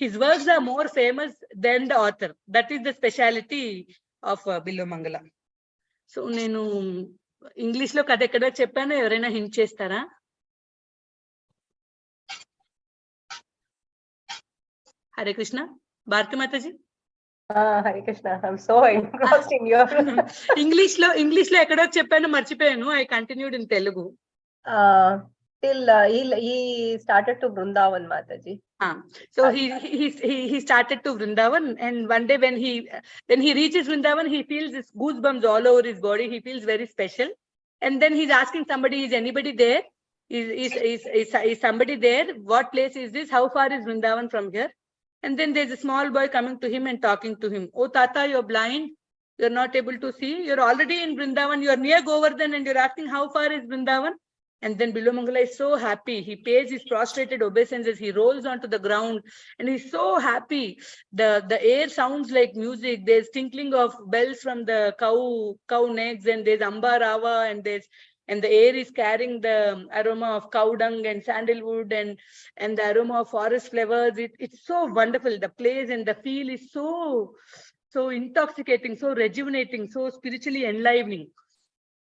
His works are more famous than the author. That is the speciality of Bilvamangala. So నేను ఇంగ్లీష్ లో కథ ఎక్కడ చెప్పానో ఎవరైనా హింట్ చేస్తారా? Hare Krishna. Bharati Mataji. Hare Krishna. I am so engrossed in your English లో ఎక్కడో చెప్పాను మర్చిపోయాను. I continued in Telugu. till he started to Vrindavan, Mataji. So he started to Vrindavan, and one day when he reaches Vrindavan, he feels this goosebumps all over his body. He feels very special, and then he's asking somebody, is anybody there? Is somebody there? What place is this? How far is Vrindavan from here? And then there's a small boy coming to him and talking to him. Oh Tata, you're blind, you're not able to see, you're already in Vrindavan, you're near Govardhan, and you're asking how far is Vrindavan? And then Bilwamangala is so happy. He pays his prostrated obeisances. He rolls onto the ground and he's so happy. The air sounds like music. There's tinkling of bells from the cow necks, and there's amba rava, and the air is carrying the aroma of cow dung and sandalwood and the aroma of forest flowers. It's so wonderful. The place and the feel is so intoxicating, so rejuvenating, so spiritually enlivening.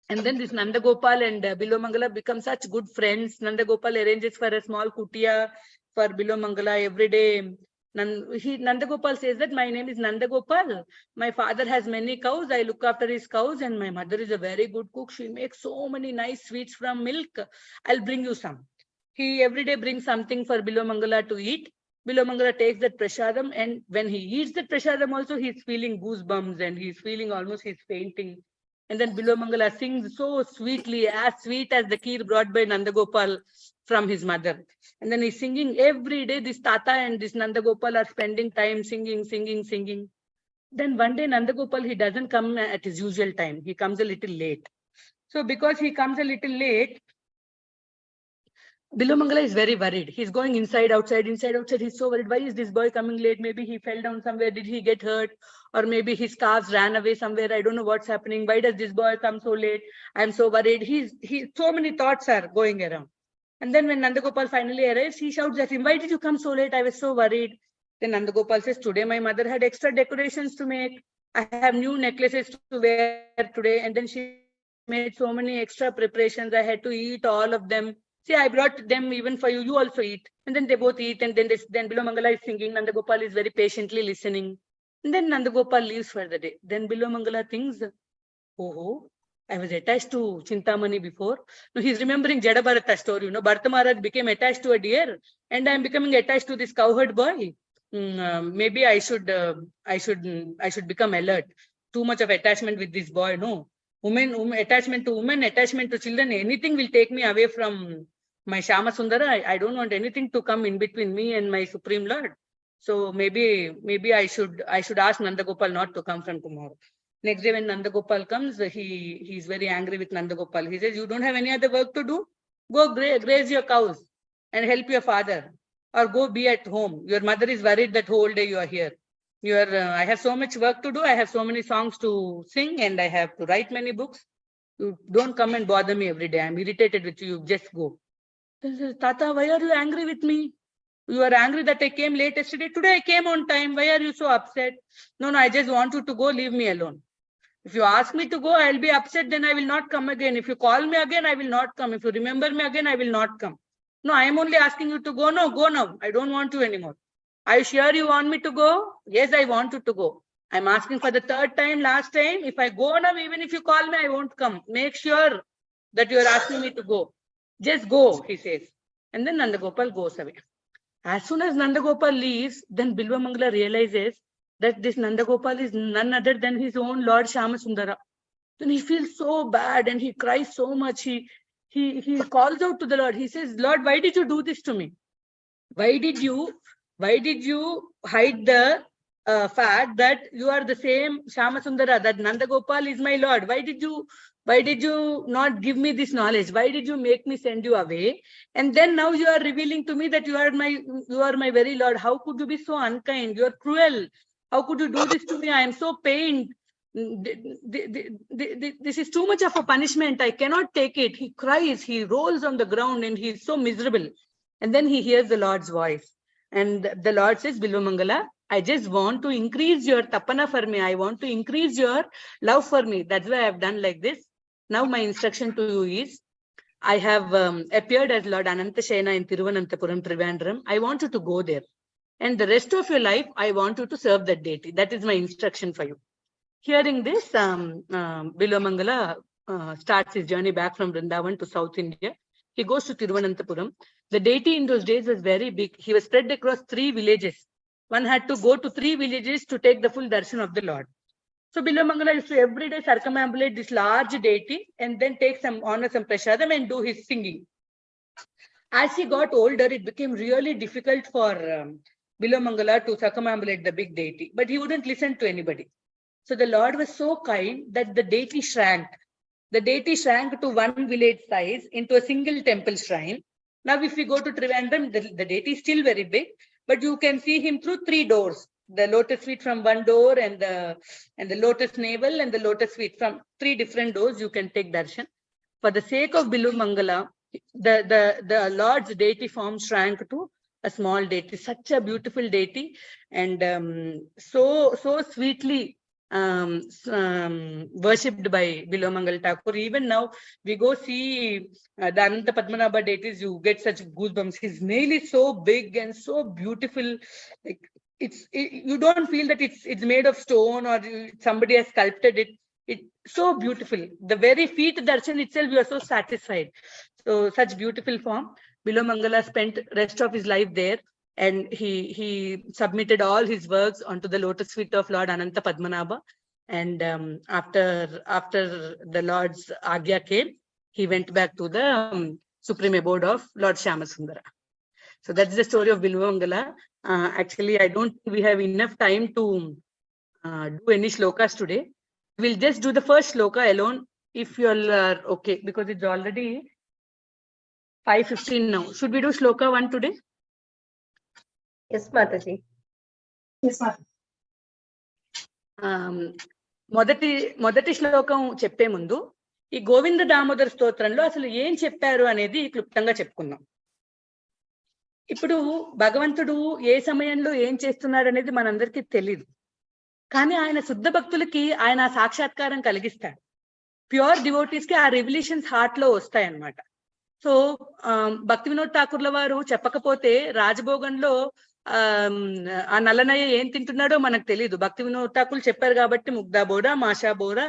And then this Nandagopal and Bilwamangala become such good friends. Nandagopal arranges for a small kutia for Bilwamangala every day. Nandagopal says that my name is Nandagopal. My father has many cows. I look after his cows, and my mother is a very good cook. She makes so many nice sweets from milk. I'll bring you some. He every day brings something for Bilwamangala to eat. Bilwamangala takes that prasadam, and when he eats that prasadam also, he's feeling goosebumps and he's feeling almost he's fainting. And then Bilwamangala sings so sweetly, as sweet as the kheer brought by Nandagopal from his mother. And then he's singing every day. This Tata and this Nandagopal are spending time singing. Then one day Nandagopal, he doesn't come at his usual time. He comes a little late. So because he comes a little late, Bilwamangala is very worried. He's going inside, outside. He's so worried. Why is this boy coming late? Maybe he fell down somewhere. Did he get hurt? Or maybe his calves ran away somewhere. I don't know what's happening. Why does this boy come so late? I'm so worried. So many thoughts are going around. And then when Nandagopal finally arrives, he shouts at him, why did you come so late? I was so worried. Then Nandagopal says, today my mother had extra decorations to make. I have new necklaces to wear today. And then she made so many extra preparations. I had to eat all of them. See, I brought them even for you. You also eat. And then they both eat. And then Bilwamangala is singing. Nandagopal is very patiently listening. And then Nandagopal leaves for the day. Then Bilwamangala thinks, oh, I was attached to Chintamani before. No, he's remembering Jadabharata story. Bharata Maharaj became attached to a deer, and I'm becoming attached to this cowherd boy. Maybe I should become alert. Too much of attachment with this boy. No, attachment to women, attachment to children. Anything will take me away from my Shama Sundara. I don't want anything to come in between me and my Supreme Lord. So maybe I should ask Nandagopal not to come from tomorrow. Next day when Nandagopal comes, he's very angry with Nandagopal. He says, you don't have any other work to do? Go graze your cows and help your father, or go be at home. Your mother is worried that whole day you are here. I have so much work to do. I have so many songs to sing and I have to write many books. You don't come and bother me every day. I'm irritated with you. Just go. Tata, why are you angry with me? You are angry that I came late yesterday. Today I came on time. Why are you so upset? No, I just want you to go. Leave me alone. If you ask me to go, I'll be upset. Then I will not come again. If you call me again, I will not come. If you remember me again, I will not come. No, I am only asking you to go. No, go now. I don't want you anymore. Are you sure you want me to go? Yes, I want you to go. I'm asking for the third time, last time. If I go now, even if you call me, I won't come. Make sure that you are asking me to go. Just go, he says. And then Nandagopal goes away. As soon as Nandagopal leaves, then Bilvamangala realizes that this Nandagopal is none other than his own Lord Shyamasundara. Then he feels so bad and he cries so much. He calls out to the Lord. He says, Lord, why did you do this to me? Why did you hide the fact that you are the same Shyamasundara, that Nandagopal is my Lord? Why did you not give me this knowledge? Why did you make me send you away? And then now you are revealing to me that you are my very Lord. How could you be so unkind? You are cruel. How could you do this to me? I am so pained. This is too much of a punishment. I cannot take it. He cries, he rolls on the ground and he is so miserable. And then he hears the Lord's voice. And the Lord says, Bilvamangala, I just want to increase your tapana for me. I want to increase your love for me. That's why I have done like this. Now my instruction to you is, I have appeared as Lord Anantashayana in Thiruvananthapuram, Trivandrum. I want you to go there. And the rest of your life, I want you to serve that deity. That is my instruction for you. Hearing this, Bilvamangala starts his journey back from Vrindavan to South India. He goes to Thiruvananthapuram. The deity in those days was very big. He was spread across 3 villages. One had to go to 3 villages to take the full darshan of the Lord. So Bilvamangala used to every day circumambulate this large deity and then take some prasadam and do his singing. As he got older, it became really difficult for Bilvamangala to circumambulate the big deity, but he wouldn't listen to anybody. So the Lord was so kind that the deity shrank. The deity shrank to 1 village size into a single temple shrine. Now, if we go to Trivandrum, the deity is still very big, but you can see him through 3 doors. The lotus feet from 1 door and the lotus navel and the lotus feet from 3 different doors, you can take darshan. For the sake of Bilvamangala, the Lord's deity form shrank to a small deity, such a beautiful deity, and so sweetly worshipped by Bilvamangal Thakur. Even now, we go see the Ananta Padmanabha deities, you get such goosebumps. His nail is so big and so beautiful. Like you don't feel that it's made of stone or somebody has sculpted it. It's so beautiful. The very feet darshan itself, you are so satisfied. So such beautiful form. Bilvamangala spent rest of his life there. And he submitted all his works onto the lotus feet of Lord Ananta Padmanabha. And after the Lord's Agya came, he went back to the supreme abode of Lord Shyamasundara. So that's the story of Bilvamangala. Actually, I don't think we have enough time to do any shlokas today. We'll just do the first shloka alone, if you all are okay, because it's already 5:15 now. Should we do shloka 1 today? Yes, Mataji. Yes, ma'am. మొదటి శ్లోకం చెప్పే ముందు ఈ గోవింద దామోదర స్తోత్రంలో అసలు ఏం చెప్పారు అనేది క్లుప్తంగా చెప్పుకుందాం. ఇప్పుడు భగవంతుడు ఏ సమయంలో ఏం చేస్తున్నాడు అనేది మనందరికీ తెలియదు, కానీ ఆయన శుద్ధ భక్తులకి ఆయన సాక్షాత్కారం కలిగిస్తాడు. ప్యూర్ డివోటీస్ కి ఆ రెవల్యూషన్స్ హార్ట్ లో వస్తాయి అన్నమాట. సో భక్తి వినోద్ ఠాకూర్ల వారు చెప్పకపోతే రాజభోగంలో ఆ నల్లనయ్య ఏం తింటున్నాడో మనకు తెలియదు. భక్తి వినోద్ ఠాకూర్ చెప్పారు కాబట్టి ముగ్ధా బోరా, మాషా బోరా,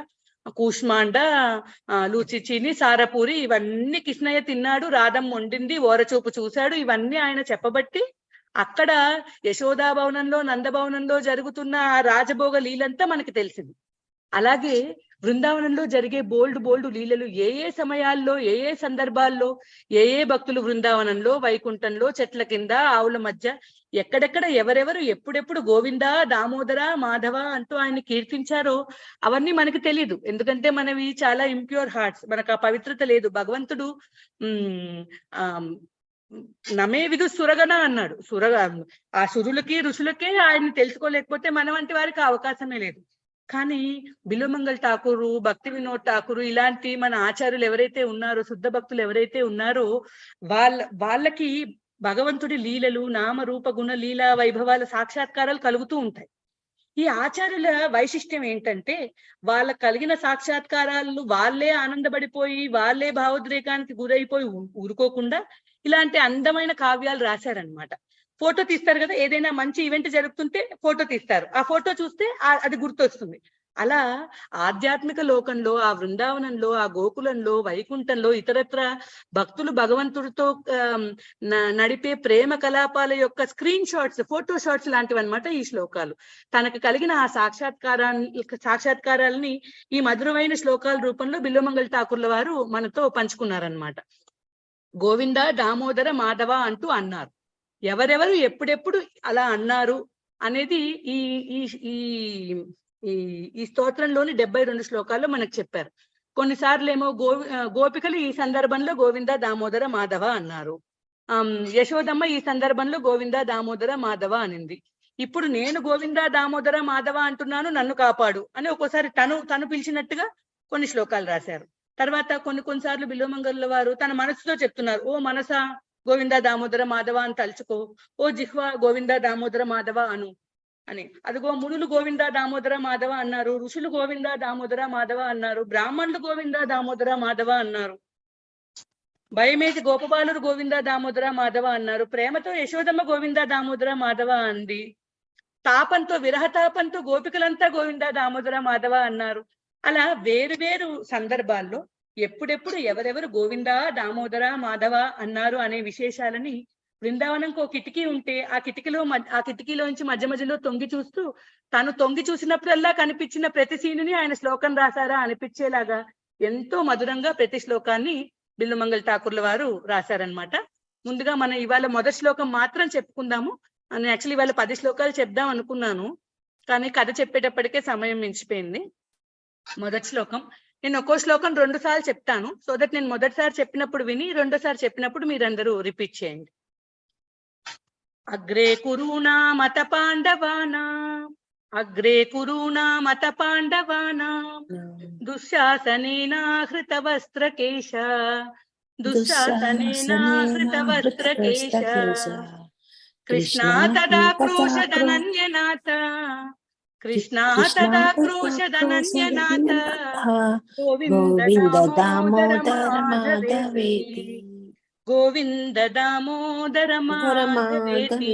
కూష్మాండ, లూచిచీని, సారపూరి ఇవన్నీ కృష్ణయ్య తిన్నాడు, రాధమ్మ వండింది, ఓరచూపు చూశాడు, ఇవన్నీ ఆయన చెప్పబట్టి అక్కడ యశోదా భవనంలో నందభవనంలో జరుగుతున్న రాజభోగ లీలంతా మనకి తెలిసింది. అలాగే బృందావనంలో జరిగే బోల్డ్ లీలలు ఏ సమయాల్లో ఏ సందర్భాల్లో ఏ భక్తులు బృందావనంలో, వైకుంఠంలో, చెట్ల కింద, ఆవుల మధ్య ఎక్కడెక్కడ ఎవరెవరు ఎప్పుడెప్పుడు గోవింద, దామోదర, మాధవ అంటూ ఆయన్ని కీర్తించారో అవన్నీ మనకి తెలియదు. ఎందుకంటే మనవి చాలా ఇంప్యూర్ హార్ట్స్, మనకు ఆ పవిత్రత లేదు. భగవంతుడు నమే విదు సురగన అన్నాడు. ఆ సురులకి ఋషులకే ఆయన్ని తెలుసుకోలేకపోతే మన వంటి వారికి అవకాశమే లేదు. కానీ బిల్వమంగళ ఠాకూరు, భక్తి వినోద్ ఠాకూరు ఇలాంటి మన ఆచార్యులు ఎవరైతే ఉన్నారో, శుద్ధ భక్తులు ఎవరైతే ఉన్నారో వాళ్ళకి భగవంతుడి లీలలు, నామ రూప గుణ లీలా వైభవాల సాక్షాత్కారాలు కలుగుతూ ఉంటాయి. ఈ ఆచార్యుల వైశిష్ట్యం ఏంటంటే వాళ్ళ కలిగిన సాక్షాత్కారాలు వాళ్ళే ఆనందపడిపోయి, వాళ్ళే భావోద్రేకానికి గురైపోయి ఊరుకోకుండా ఇలాంటి అందమైన కావ్యాలు రాశారనమాట. ఫోటో తీస్తారు కదా, ఏదైనా మంచి ఈవెంట్ జరుగుతుంటే ఫోటో తీస్తారు. ఆ ఫోటో చూస్తే అది గుర్తొస్తుంది. అలా ఆధ్యాత్మిక లోకంలో, ఆ బృందావనంలో, ఆ గోకులంలో, వైకుంఠంలో ఇతరత్ర భక్తులు భగవంతుడితో నడిపే ప్రేమ కలాపాల యొక్క స్క్రీన్ షాట్స్, ఫోటో షాట్స్ లాంటివి అనమాట ఈ శ్లోకాలు. తనకు కలిగిన ఆ సాక్షాత్కారాలని ఈ మధురమైన శ్లోకాల రూపంలో బిల్వమంగళ ఠాకూర్ల వారు మనతో పంచుకున్నారనమాట. గోవింద, దామోదర, మాధవ అంటూ అన్నారు. ఎవరెవరు ఎప్పుడెప్పుడు అలా అన్నారు అనేది ఈ ఈ ఈ స్తోత్రంలోని 72 శ్లోకాల్లో మనకు చెప్పారు. కొన్నిసార్లు ఏమో గోపికలు ఈ సందర్భంలో గోవింద, దామోదర, మాధవ అన్నారు. యశోదమ్మ ఈ సందర్భంలో గోవింద, దామోదర, మాధవ అనింది. ఇప్పుడు నేను గోవింద, దామోదర, మాధవ అంటున్నాను, నన్ను కాపాడు అని ఒక్కోసారి తను పిలిచినట్టుగా కొన్ని శ్లోకాలు రాశారు. తర్వాత కొన్నిసార్లు బిల్వమంగళ వారు తన మనసుతో చెప్తున్నారు. ఓ మనసా గోవింద, దామోదర, మాధవ అని తలుచుకో, ఓ జిహ్వ గోవింద, దామోదర, మాధవ అను అని. అదిగో మునులు గోవింద, దామోదర, మాధవ అన్నారు, ఋషులు గోవింద, దామోదర, మాధవ అన్నారు, బ్రాహ్మణులు గోవింద, దామోదర, మాధవ అన్నారు, భయమేసి గోపబాలురు గోవింద, దామోదర, మాధవ అన్నారు, ప్రేమతో యశోదమ్మ గోవింద, దామోదర, మాధవ అంది, తాపంతో విరహతాపంతో గోపికలంతా గోవింద, దామోదర, మాధవ అన్నారు. అలా వేరు సందర్భాల్లో ఎప్పుడెప్పుడు ఎవరెవరు గోవింద, దామోదర, మాధవ అన్నారు అనే విశేషాలని బృందావనంకి ఒక కిటికీ ఉంటే ఆ కిటికీలోంచి మధ్యలో తొంగి చూస్తూ తాను తొంగి చూసినప్పుడల్లా కనిపించిన ప్రతి సీనుని ఆయన శ్లోకం రాశారా అనిపించేలాగా ఎంతో మధురంగా ప్రతి శ్లోకాన్ని బిల్వమంగళ ఠాకూర్ల వారు రాశారనమాట. ముందుగా మనం ఇవాళ మొదటి శ్లోకం మాత్రం చెప్పుకుందాము. నేను యాక్చువల్లీ ఇవాళ 10 శ్లోకాలు చెప్దాం అనుకున్నాను, కానీ కథ చెప్పేటప్పటికే సమయం మించిపోయింది. మొదటి శ్లోకం నేను ఒక్కో శ్లోకం 2 సార్లు చెప్తాను, సో దట్ నేను మొదటిసారి చెప్పినప్పుడు విని రెండోసారి చెప్పినప్పుడు మీరందరూ రిపీట్ చేయండి. అగ్రే కురునా మత పాండవానా, అగ్రే కురునా మత పాండవానా, దుశ్శాసనేనా హృత వస్త్రకేశ, దుశ్శాసనేనా హృత వస్త్రకేశ, కృష్ణా తదా క్రోశదనన్యనాథ, కృష్ణా తదా క్రోశదనన్యనాథ, గోవింద దామోదర మాధవేతి, గోవింద దామోదర మాధవేతి.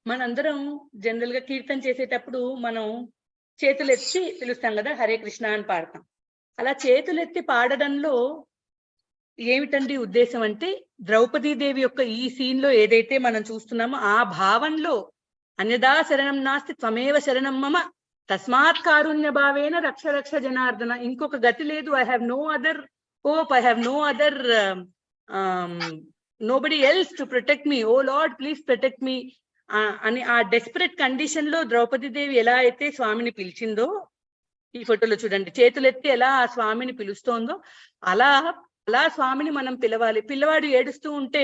మనందరం జనరల్ గా కీర్తన చేసేటప్పుడు మనం చేతులెత్తి పిలుస్తాం కదా, హరే కృష్ణ అని పాడతాం. అలా చేతులెత్తి పాడడంలో ఏమిటండి ఉద్దేశం అంటే, ద్రౌపదీదేవి యొక్క ఈ సీన్ లో ఏదైతే మనం చూస్తున్నామో ఆ భావంలో అన్యదా శరణం నాస్తి త్వమేవ శరణం మమ తస్మాత్ కారుణ్య భావేన రక్ష రక్ష జనార్దన, ఇంకొక గతి లేదు, I have no other hope, I have no other nobody else to protect me, oh Lord please protect me అని ఆ డెస్పరేట్ కండిషన్ లో ద్రౌపదీదేవి ఎలా అయితే స్వామిని పిలిచిందో, ఈ ఫోటోలో చూడండి, చేతులెత్తి ఎలా ఆ స్వామిని పిలుస్తోందో అలా స్వామిని మనం పిలవాలి. పిల్లవాడు ఏడుస్తూ ఉంటే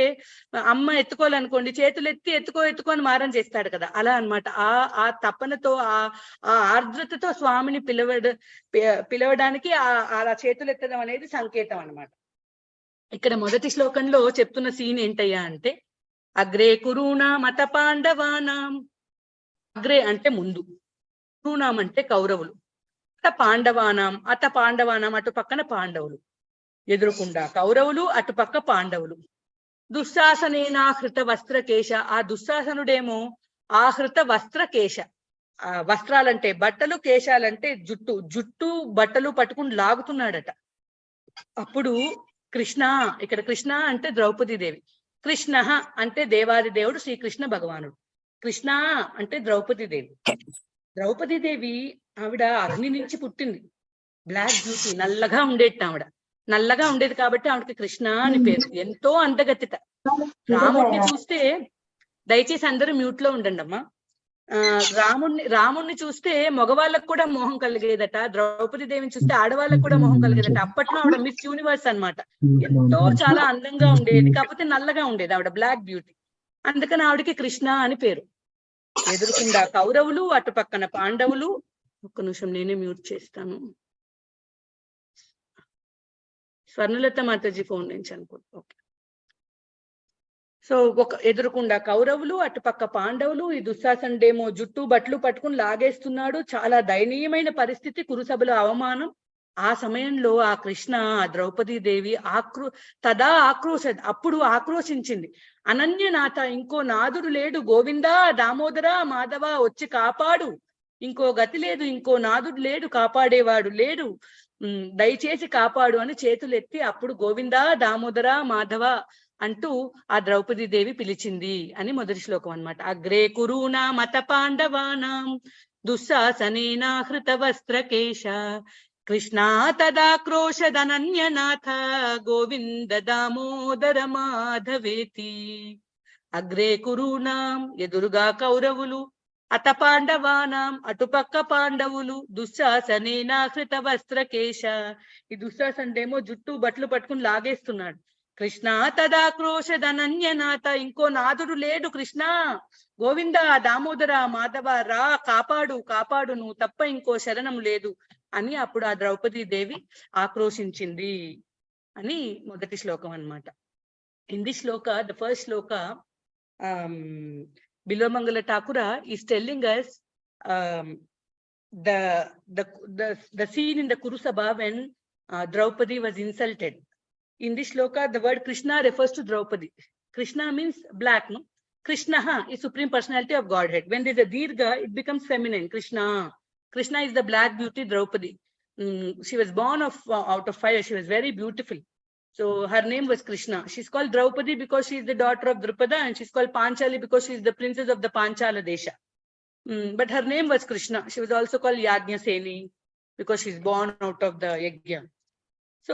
అమ్మ ఎత్తుకోవాలనుకోండి, చేతులెత్తి ఎత్తుకో అని మారం చేస్తాడు కదా, అలా అన్నమాట. ఆ తపనతో ఆ ఆర్ద్రతతో స్వామిని పిలవడానికి అలా చేతులెత్తడం అనేది సంకేతం అన్నమాట. ఇక్కడ మొదటి శ్లోకంలో చెప్తున్న సీన్ ఏంటయ్యా అంటే, అగ్రే కురునా మత పాండవానాం, అగ్రే అంటే ముందు, కురునాం అంటే కౌరవులు, అత పాండవానాం అటు పక్కన పాండవులు, ఎదురుకుండా కౌరవులు, అటుపక్క పాండవులు. దుశ్శాసనేనా హృత వస్త్రకేశ, ఆ దుశ్శాసనుడేమో ఆహృత వస్త్రకేశ, వస్త్రాలంటే బట్టలు, కేశాలంటే జుట్టు బట్టలు పట్టుకుని లాగుతున్నాడట. అప్పుడు కృష్ణ, ఇక్కడ కృష్ణ అంటే ద్రౌపదీదేవి, కృష్ణ అంటే దేవాది దేవుడు శ్రీకృష్ణ భగవానుడు, కృష్ణ అంటే ద్రౌపదీదేవి ఆవిడ అగ్ని నుంచి పుట్టింది, బ్లాక్ బ్యూటీ, నల్లగా ఉండేది ఆవిడ. నల్లగా ఉండేది కాబట్టి ఆవిడకి కృష్ణ అని పేరు. ఎంతో అందగతిత. రాముడిని చూస్తే, దయచేసి అందరూ మ్యూట్ లో ఉండండి అమ్మా. రాముణ్ణి చూస్తే మగవాళ్ళకు కూడా మోహం కలిగేదట, ద్రౌపది దేవిని చూస్తే ఆడవాళ్ళకు కూడా మోహం కలిగేదట. అప్పట్లో ఆవిడ మిస్ యూనివర్స్ అన్నమాట. ఎంతో చాలా అందంగా ఉండేది, కాకపోతే నల్లగా ఉండేది ఆవిడ, బ్లాక్ బ్యూటీ. అందుకని ఆవిడకి కృష్ణ అని పేరు. ఎదురుకుండా కౌరవులు, అటు పక్కన పాండవులు. ఒక్క నిమిషం నేనే మ్యూట్ చేస్తాను. స్వర్ణలత మాతాజీ ఫోన్ నుంచి అనుకుంటా. ఓకే. సో ఎదురుకుండా కౌరవులు, అటుపక్క పాండవులు. ఈ దుశ్శాసనుడేమో జుట్టు బట్లు పట్టుకుని లాగేస్తున్నాడు. చాలా దయనీయమైన పరిస్థితి, కురుసభలో అవమానం. ఆ సమయంలో ఆ కృష్ణ, ఆ ద్రౌపదీ దేవి అప్పుడు ఆక్రోశించింది. అనన్యనాథ, ఇంకో నాదుడు లేడు, గోవిందా దామోదర మాధవ వచ్చి కాపాడు, ఇంకో గతి లేదు, ఇంకో నాదుడు లేడు, కాపాడేవాడు లేడు, దయచేసి కాపాడు అని చేతులెత్తి అప్పుడు గోవిందా దామోదర మాధవ అంటూ ఆ ద్రౌపదీ దేవి పిలిచింది అని మొదటి శ్లోకం అన్నమాట. అగ్రే కురూనా మత పాండవానాం దుశ్శాసనేనా హృత వస్త్రకేశ కృష్ణా తదాక్రోశదనన్యనాథ గోవింద దామోదర మాధవేతి. అగ్రే కురూనాం, ఎదురుగా కౌరవులు, అత పాండవానాం, అటుపక్క పాండవులు, దుశ్శాసనేనా హృత వస్త్రకేశ, ఈ దుశ్శాసనుడేమో జుట్టు బట్లు పట్టుకుని లాగేస్తున్నాడు. కృష్ణ తదాక్రోశదనన్యనాథ, ఇంకో నాదుడు లేడు కృష్ణ, గోవింద దామోదర మాధవ రా, కాపాడు కాపాడు, నువ్వు తప్ప ఇంకో శరణం లేదు అని అప్పుడు ఆ ద్రౌపదీ దేవి ఆక్రోశించింది అని మొదటి శ్లోకం అన్నమాట. In the Shloka, the first Shloka, Bilomangala Thakura is telling us the scene in the Kurusabha when Draupadi was insulted. In this shloka, the word Krishna refers to Draupadi. Krishna means black, no? Krishna is Supreme Personality of Godhead. When there is a Dirgha, it becomes feminine. Krishna is the black beauty, Draupadi. She was born out of fire. She was very beautiful. So her name was Krishna. She's called Draupadi because she is the daughter of Drupada, and she's called Panchali because she is the princess of the Panchala Desha. But her name was Krishna. She was also called Yajnaseni because she's born out of the Yajna. So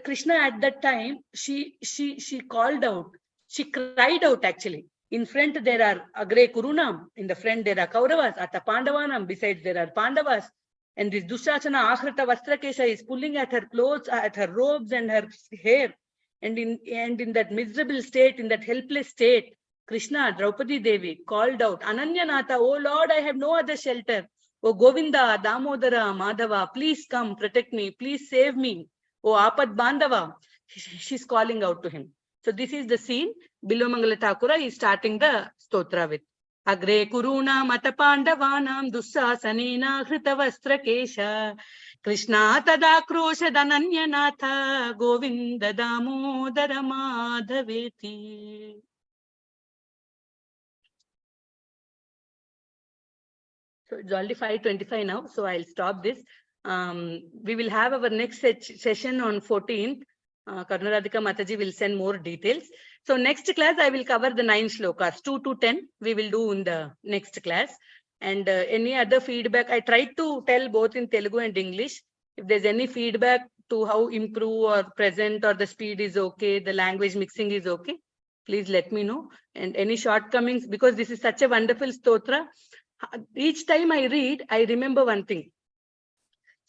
Krishna at that time, she called out, she cried out actually. In front there are Agre Kurunam, in the front there are Kauravas, Ata Pandavanam, besides there are Pandavas. And this Dushasana Ahrita Vastrakesha is pulling at her clothes, at her robes and her hair. And in that miserable state, in that helpless state, Krishna, Draupadi Devi, called out, Ananyanatha, oh Lord, I have no other shelter. Oh Govinda, Damodara, Madhava, please come, protect me, please save me. Oh Apad Bandhava, she's calling out to him. So this is the scene. Bilomangala Thakura is starting the stotra with. Agre kuruna mata pandavanam dussaasanena hrita vastrakesha Krishna tadakrosha dananyanatha Govinda damodara madhaveti. So it's already 5:25 now, so I'll stop this. We will have our next session on 14th. Karunaradhika Mataji will send more details. So next class, I will cover the 9 shlokas, 2 to 10. We will do in the next class. And any other feedback, I tried to tell both in Telugu and English. If there's any feedback to how improve or present or the speed is okay, the language mixing is okay, please let me know. And any shortcomings, because this is such a wonderful stotra. Each time I read, I remember one thing.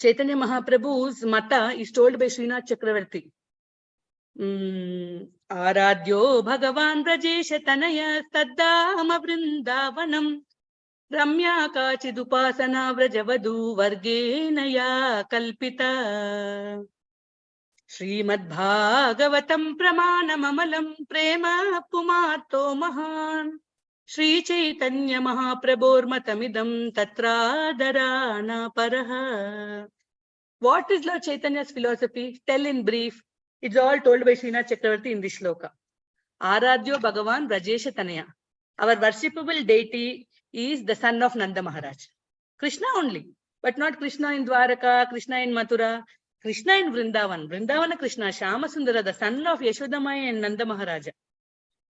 Chaitanya Mahaprabhu's mata is told by Srinath Chakravarti. Aradhyo Bhagavan Brajesha Tanaya Taddama Vrindavanam Ramya Kachidupasana Vrajavadu Vargenaya Kalpita Srimad Bhagavatam Pramanamamalam Prema Pumato Mahan Shri Chaitanya Mahaprabhur Matamidam Tatradharana Paraha. What is Lord Chaitanya's philosophy? Tell in brief. It's all told by Srinath Chakravarti in this shloka. Aradhyo Bhagavan Brajesha Tanaya. Our worshipable deity is the son of Nanda Maharaj. Krishna only, but not Krishna in Dwaraka, Krishna in Mathura, Krishna in Vrindavan. Vrindavana Krishna, Shama Sundara, the son of Yashodamaya and Nanda Maharaja.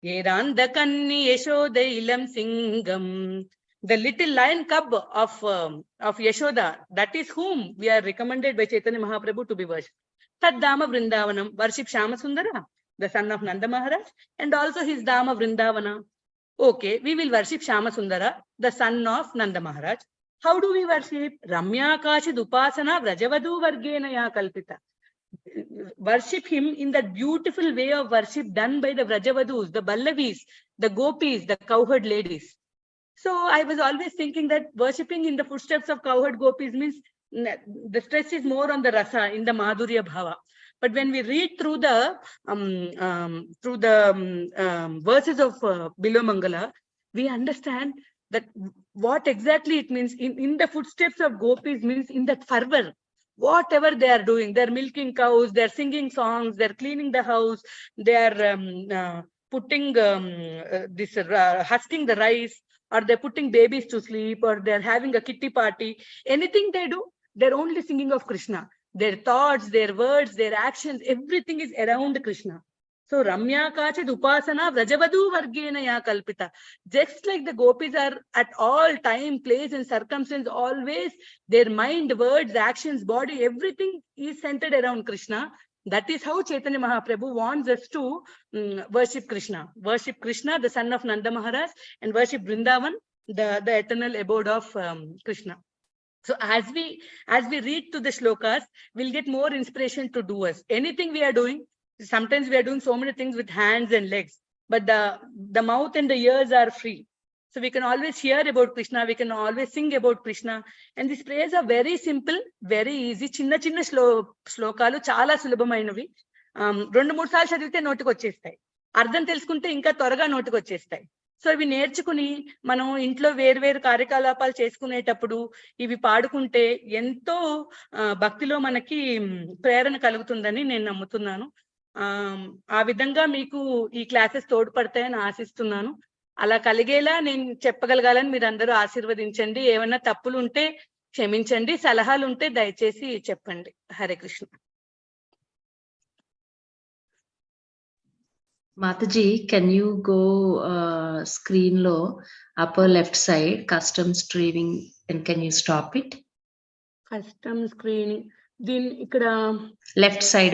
Yeranda Kanni Yashoda Ilam Singam The little lion cub of Yashoda, that is whom we are recommended by Chaitanya Mahaprabhu to be worshipped. Tad Dama Vrindavanam, worship Shama Sundara, the son of Nanda Maharaj, and also his Dama Vrindavana. Okay, we will worship Shama Sundara, the son of Nanda Maharaj. How do we worship? Ramya Kashid Upasana Vrajavadu Vargenaya Kalpita. Worship him in that beautiful way of worship done by the Vrajavadus, the Ballavis, the Gopis, the cowherd ladies. So I was always thinking that worshipping in the footsteps of cowherd Gopis means the stress is more on the rasa, in the Madhurya Bhava. But when we read through the verses of Bilo Mangala, we understand that what exactly it means in the footsteps of Gopis means in that fervor. Whatever they are doing, they're milking cows, they're singing songs, they're cleaning the house, they're putting husking the rice, or they're putting babies to sleep, or they're having a kitty party. Anything they do, they're only singing of Krishna. Their thoughts, their words, their actions, everything is around Krishna. So Ramya Kachid Upasana Vrajavadu Vargenaya Kalpita. Just like the gopis are at all time, place, and circumstance, always their mind, words, actions, body, everything is centered around Krishna. That is how Chaitanya Mahaprabhu wants us to worship Krishna. Worship Krishna, the son of Nanda Maharaj, and worship Vrindavan, the eternal abode of Krishna. So as we read to the shlokas, we'll get more inspiration to do us. Anything we are doing, sometimes we are doing so many things with hands and legs, but the mouth and the ears are free. So we can always hear about Krishna, we can always sing about Krishna. And these prayers are very simple, very easy. Chinna శ్లోకాలు చాలా సులభమైనవి. 2-3 సార్లు చదివితే నోటికి వచ్చేస్తాయి. అర్థం తెలుసుకుంటే ఇంకా త్వరగా నోటికి వచ్చేస్తాయి. సో ఇవి నేర్చుకుని మనం ఇంట్లో వేరు కార్యకలాపాలు చేసుకునేటప్పుడు ఇవి పాడుకుంటే ఎంతో భక్తిలో మనకి ప్రేరణ కలుగుతుందని నేను నమ్ముతున్నాను. ఆ విధంగా మీకు ఈ క్లాసెస్ తోడ్పడతాయని ఆశిస్తున్నాను. అలా కలిగేలా నేను చెప్పగలగాలని మీరు అందరూ ఆశీర్వదించండి. ఏమైనా తప్పులు ఉంటే క్షమించండి, సలహాలు ఉంటే దయచేసి చెప్పండి. Hare Krishna. Mataji, can you go screen low, upper left side, custom streaming, and can you stop it? Custom screening. దీని ఇక్కడ left side